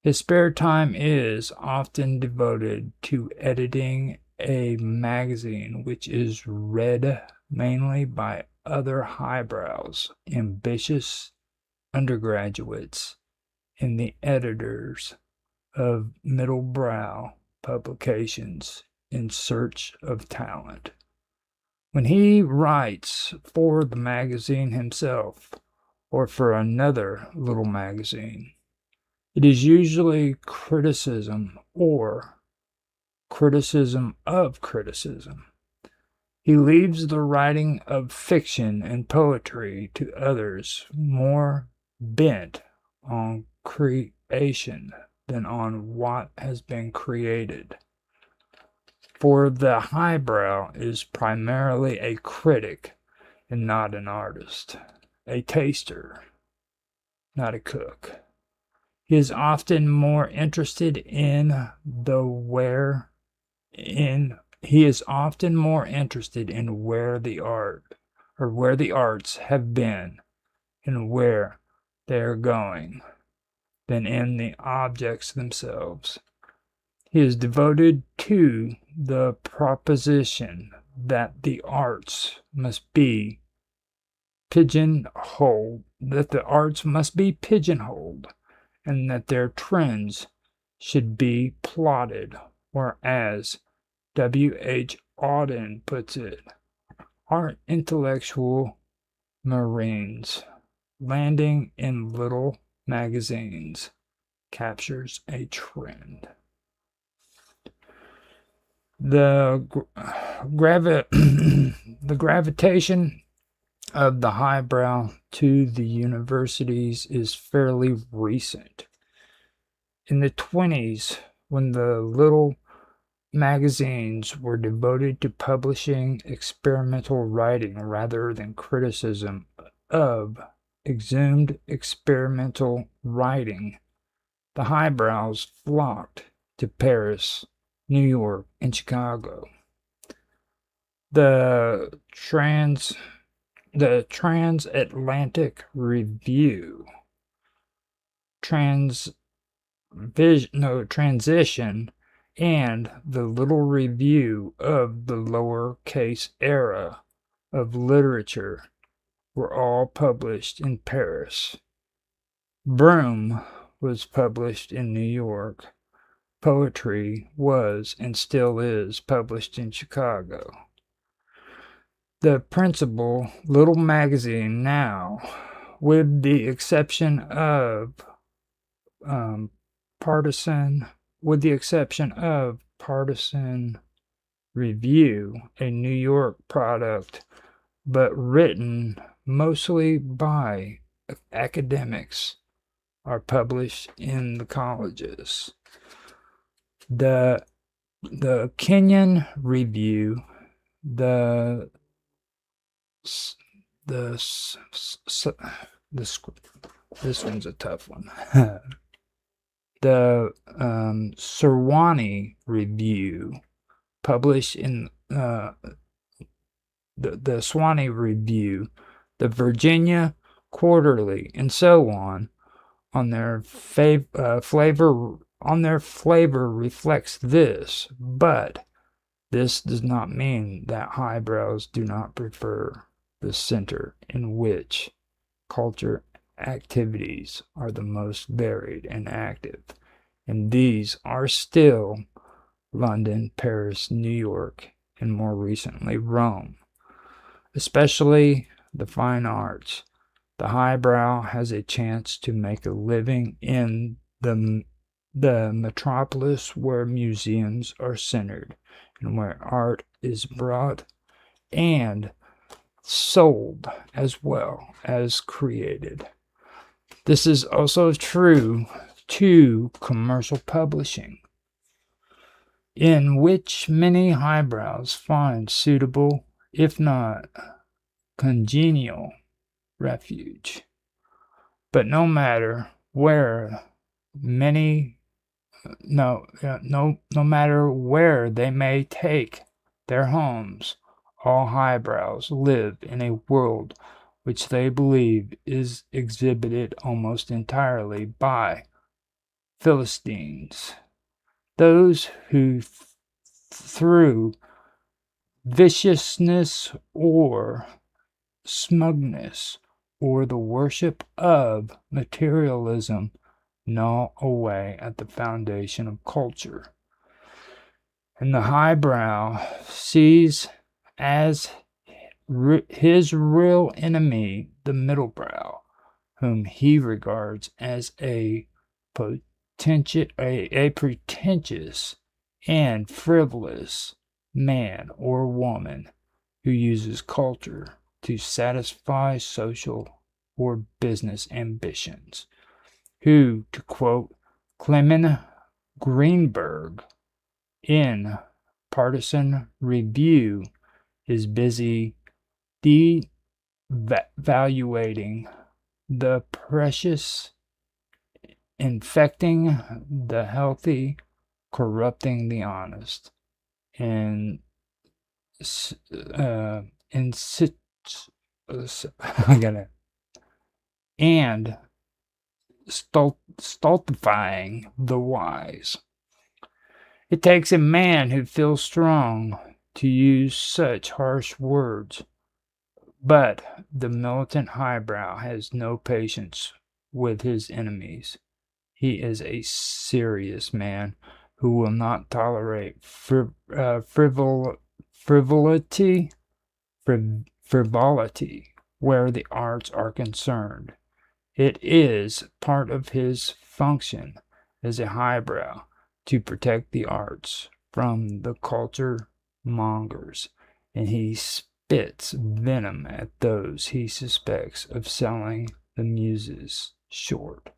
Speaker 1: His spare time is often devoted to editing a magazine which is read mainly by other highbrows, ambitious undergraduates, and the editors of middle-brow publications in search of talent. When he writes for the magazine himself, or for another little magazine, it is usually criticism or criticism of criticism. He leaves the writing of fiction and poetry to others more bent on creation than on what has been created. For the highbrow is primarily a critic and not an artist, a taster, not a cook. He is often more interested in where the art or where the arts have been and where they are going than in the objects themselves. He is devoted to the proposition that the arts must be pigeonholed, and that their trends should be plotted, or as W.H. Auden puts it, our intellectual marines landing in little magazines captures a trend. The gravitation of the highbrow to the universities is fairly recent. In the 20s, when the little magazines were devoted to publishing experimental writing rather than criticism of exhumed experimental writing, the highbrows flocked to Paris, New York, and Chicago. The Transatlantic Review, Transition, and the Little Review of the lowercase era of literature were all published in Paris. Broom was published in New York. Poetry was and still is published in Chicago. The principal little magazine now, with the exception of Partisan Review, a New York product, but written mostly by academics, are published in the colleges. The Kenyon Review, this one's a tough one. The Sewanee Review, published in the Sewanee Review, the Virginia Quarterly, and so on their flavor reflects this, but this does not mean that highbrows do not prefer the center in which culture activities are the most varied and active, and these are still London, Paris, New York, and more recently Rome. Especially the fine arts. The highbrow has a chance to make a living in the metropolis where museums are centered and where art is brought and sold as well as created. This is also true to commercial publishing, in which many highbrows find suitable, if not congenial, refuge. But no matter where they may take their homes, all highbrows live in a world which they believe is exhibited almost entirely by Philistines, those who through viciousness or smugness or the worship of materialism gnaw away at the foundation of culture. And the highbrow sees as his real enemy the middlebrow, whom he regards as a pretentious and frivolous man or woman who uses culture to satisfy social or business ambitions, who, to quote Clement Greenberg in Partisan Review, is busy devaluating the precious, infecting the healthy, corrupting the honest, and I gotta and stultifying the wise. It takes a man who feels strong to use such harsh words, but the militant highbrow has no patience with his enemies. He is a serious man who will not tolerate frivolity where the arts are concerned. It is part of his function as a highbrow to protect the arts from the culture mongers, and he spits venom at those he suspects of selling the muses short.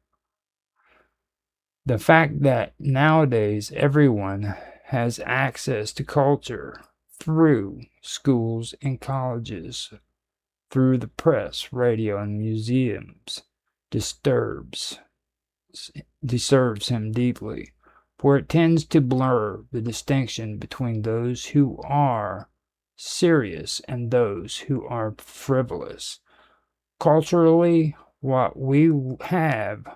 Speaker 1: The fact that nowadays everyone has access to culture through schools and colleges, through the press, radio, and museums, disturbs him deeply, for it tends to blur the distinction between those who are serious and those who are frivolous. Culturally, what we have,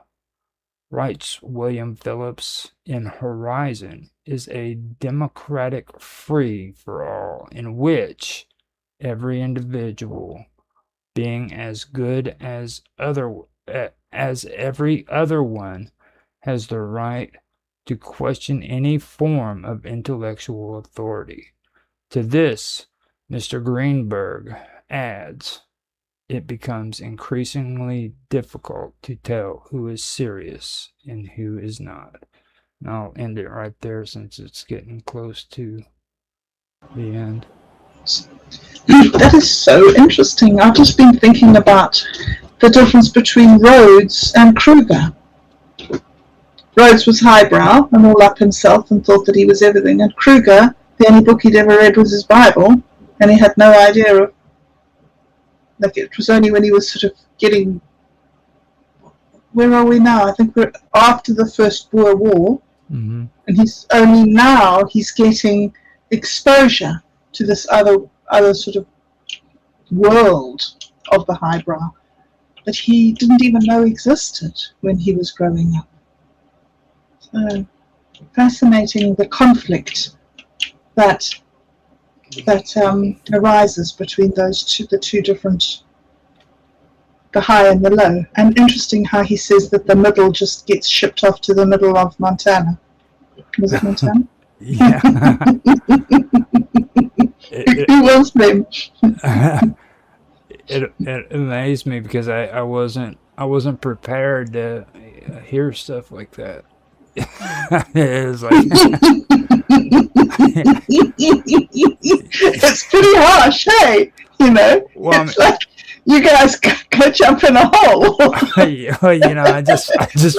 Speaker 1: writes William Phillips in Horizon, is a democratic free for all in which every individual, being as good as every other one, has the right to question any form of intellectual authority. To this, Mr. Greenberg adds, it becomes increasingly difficult to tell who is serious and who is not. And I'll end it right there since it's getting close to the end.
Speaker 3: That is so interesting. I've just been thinking about the difference between Rhodes and Kruger. Rhodes was highbrow and all up himself and thought that he was everything. And Kruger, the only book he'd ever read was his Bible, and he had no idea of, like, it was only when he was sort of getting, where are we now? I think we're after the First Boer War, and he's getting exposure to this other sort of world of the highbrow that he didn't even know existed when he was growing up. So fascinating, the conflict that arises between the two different, the high and the low. And interesting how he says that the middle just gets shipped off to the middle of Montana. Was it Montana?
Speaker 1: Yeah.
Speaker 3: Who was them?
Speaker 1: It amazed me because I wasn't prepared to hear stuff like that. It was like
Speaker 3: it's pretty harsh, hey? You know,
Speaker 1: well,
Speaker 3: it's like you guys go jump in a hole.
Speaker 1: You know, I just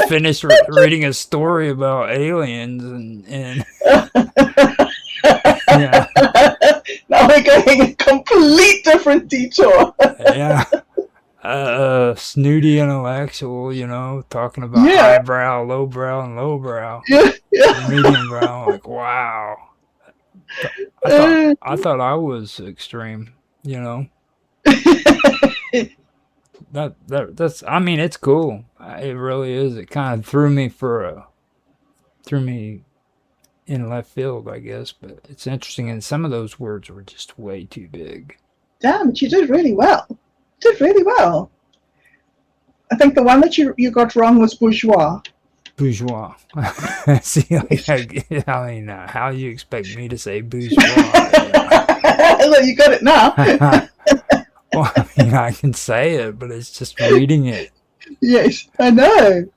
Speaker 1: finished reading a story about aliens and yeah.
Speaker 3: Now we're going a complete different detour.
Speaker 1: Yeah. Snooty intellectual, you know, talking about highbrow, lowbrow, and lowbrow.
Speaker 3: Yeah.
Speaker 1: Medium brow. Like, wow. I thought I was extreme, you know. That's I mean, it's cool. It really is. It kind of threw me in left field, I guess, but it's interesting, and some of those words were just way too big.
Speaker 3: Damn, but you did really well. I think the one that you got wrong was bourgeois.
Speaker 1: Bourgeois. See, like, I mean, how you expect me to say bourgeois?
Speaker 3: Well, you got it now.
Speaker 1: Well, I mean, I can say it, but it's just reading it.
Speaker 3: Yes, I know.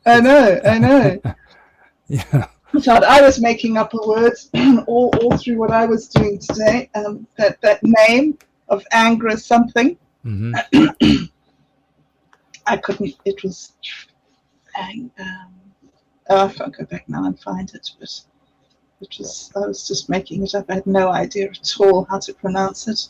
Speaker 1: Yeah.
Speaker 3: I was making up words all through what I was doing today. That name of anger something.
Speaker 1: Mm-hmm.
Speaker 3: I couldn't. It was. I can't go back now and find it, but it was. I was just making it up. I had no idea at all how to pronounce it.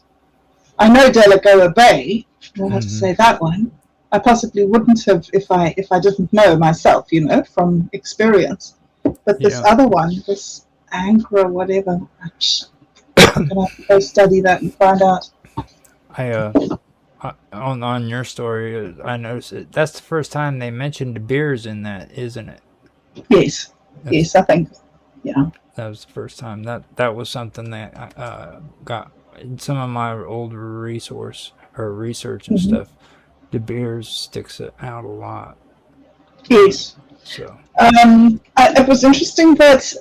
Speaker 3: I know Delagoa Bay. I know how to say that one. I possibly wouldn't have if I didn't know myself, from experience. But this
Speaker 1: Yeah.
Speaker 3: other one, this Angra, whatever, I'm gonna have to go study that and find out.
Speaker 1: On your story, I noticed that's the first time they mentioned the beers in that, isn't it?
Speaker 3: Yes,
Speaker 1: That's,
Speaker 3: yes, I think, yeah.
Speaker 1: that was the first time. That was something that I got in some of my old resource or research and
Speaker 3: Hmm.
Speaker 1: stuff. The beers sticks it out a lot.
Speaker 3: Yes.
Speaker 1: So
Speaker 3: It was interesting that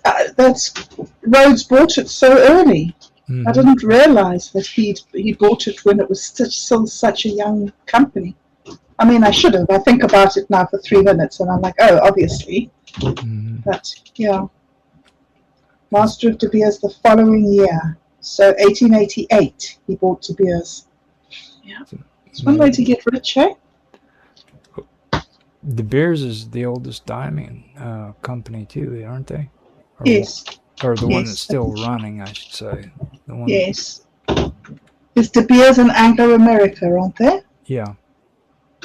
Speaker 3: Rhodes bought it so early. I didn't realize that he bought it when it was still such a young company. I mean, I should have. I think about it now for 3 minutes, and I'm like, oh, obviously. But yeah, Master of De Beers the following year. So 1888, he bought De Beers. Yeah, it's one way to get rich, eh?
Speaker 1: De Beers is the oldest diamond company too, aren't they? Or,
Speaker 3: Yes.
Speaker 1: or the one
Speaker 3: Yes.
Speaker 1: that's still running, I should say. The one.
Speaker 3: Yes. It's De Beers and Anglo America, aren't they?
Speaker 1: Yeah.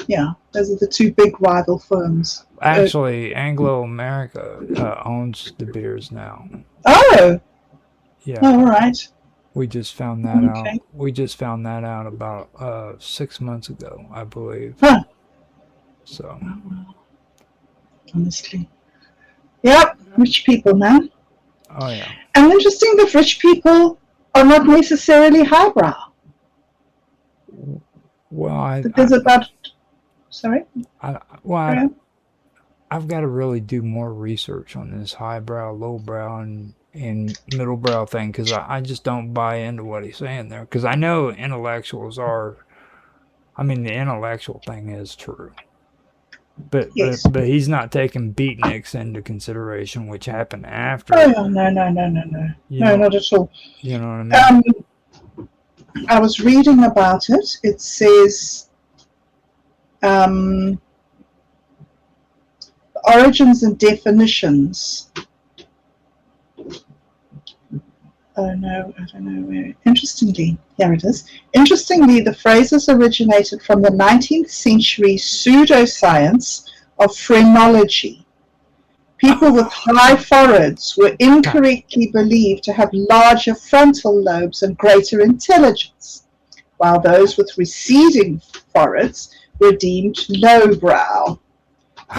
Speaker 3: Yeah, those are the two big rival firms.
Speaker 1: Actually, Anglo America owns De Beers now.
Speaker 3: Oh.
Speaker 1: Yeah.
Speaker 3: All right.
Speaker 1: We just found that out.
Speaker 3: Okay.
Speaker 1: We just found that out about 6 months ago, I believe.
Speaker 3: Huh.
Speaker 1: So.
Speaker 3: Honestly. Yep, rich people, man.
Speaker 1: Oh yeah.
Speaker 3: And interesting that rich people are not necessarily highbrow.
Speaker 1: Well,
Speaker 3: There's about. Sorry.
Speaker 1: I've got to really do more research on this highbrow, lowbrow, and middlebrow thing because I just don't buy into what he's saying there. Because I know intellectuals are. I mean, the intellectual thing is true. But
Speaker 3: Yes.
Speaker 1: but he's not taking beatniks into consideration, which happened after.
Speaker 3: Oh no. No, not at all.
Speaker 1: You know what I mean?
Speaker 3: I was reading about it. It says origins and definitions. Oh no, I don't know where. Interestingly, here it is. Interestingly, the phrases originated from the 19th century pseudoscience of phrenology. People with high foreheads were incorrectly believed to have larger frontal lobes and greater intelligence, while those with receding foreheads were deemed lowbrow.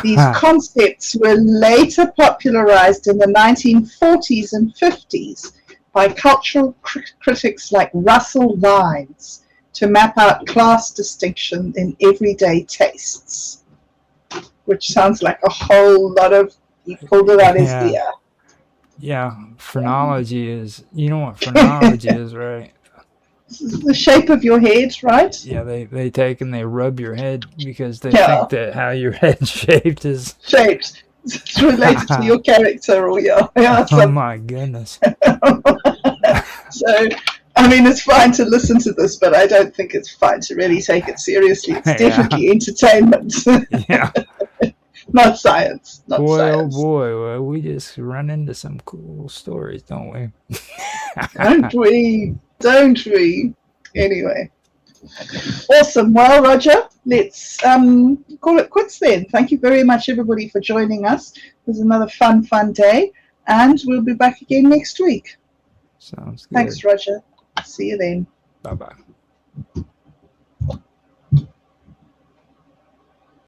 Speaker 3: These concepts were later popularized in the 1940s and 50s by cultural critics like Russell Lines to map out class distinction in everyday tastes, which sounds like a whole lot of he pulled it out his ear.
Speaker 1: Yeah, phrenology is, you know what phrenology is, right?
Speaker 3: The shape of your head, right?
Speaker 1: Yeah, they take and they rub your head because they think that how your head's shaped is...
Speaker 3: Shaped. It's related to your character or your...
Speaker 1: Oh my goodness.
Speaker 3: So, I mean, it's fine to listen to this, but I don't think it's fine to really take it seriously. It's definitely entertainment.
Speaker 1: Yeah.
Speaker 3: Not science. Not
Speaker 1: boy,
Speaker 3: science.
Speaker 1: Oh boy, well, we just run into some cool stories, don't we?
Speaker 3: Don't we? Don't we? Anyway. Awesome. Well, Roger, let's call it quits then. Thank you very much, everybody, for joining us. It was another fun day, and we'll be back again next week.
Speaker 1: Sounds good.
Speaker 3: Thanks, Roger. See you then.
Speaker 1: Bye-bye.